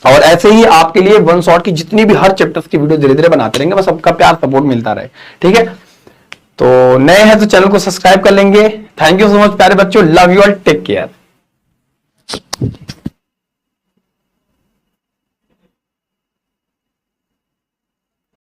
और ऐसे ही आपके लिए वन शॉट की जितनी भी हर चैप्टर्स की वीडियो धीरे धीरे बनाते रहेंगे, बस सबका प्यार सपोर्ट मिलता रहे, ठीक है। तो नए हैं तो चैनल को सब्सक्राइब कर लेंगे। थैंक यू सो मच प्यारे बच्चों, love you all, take care.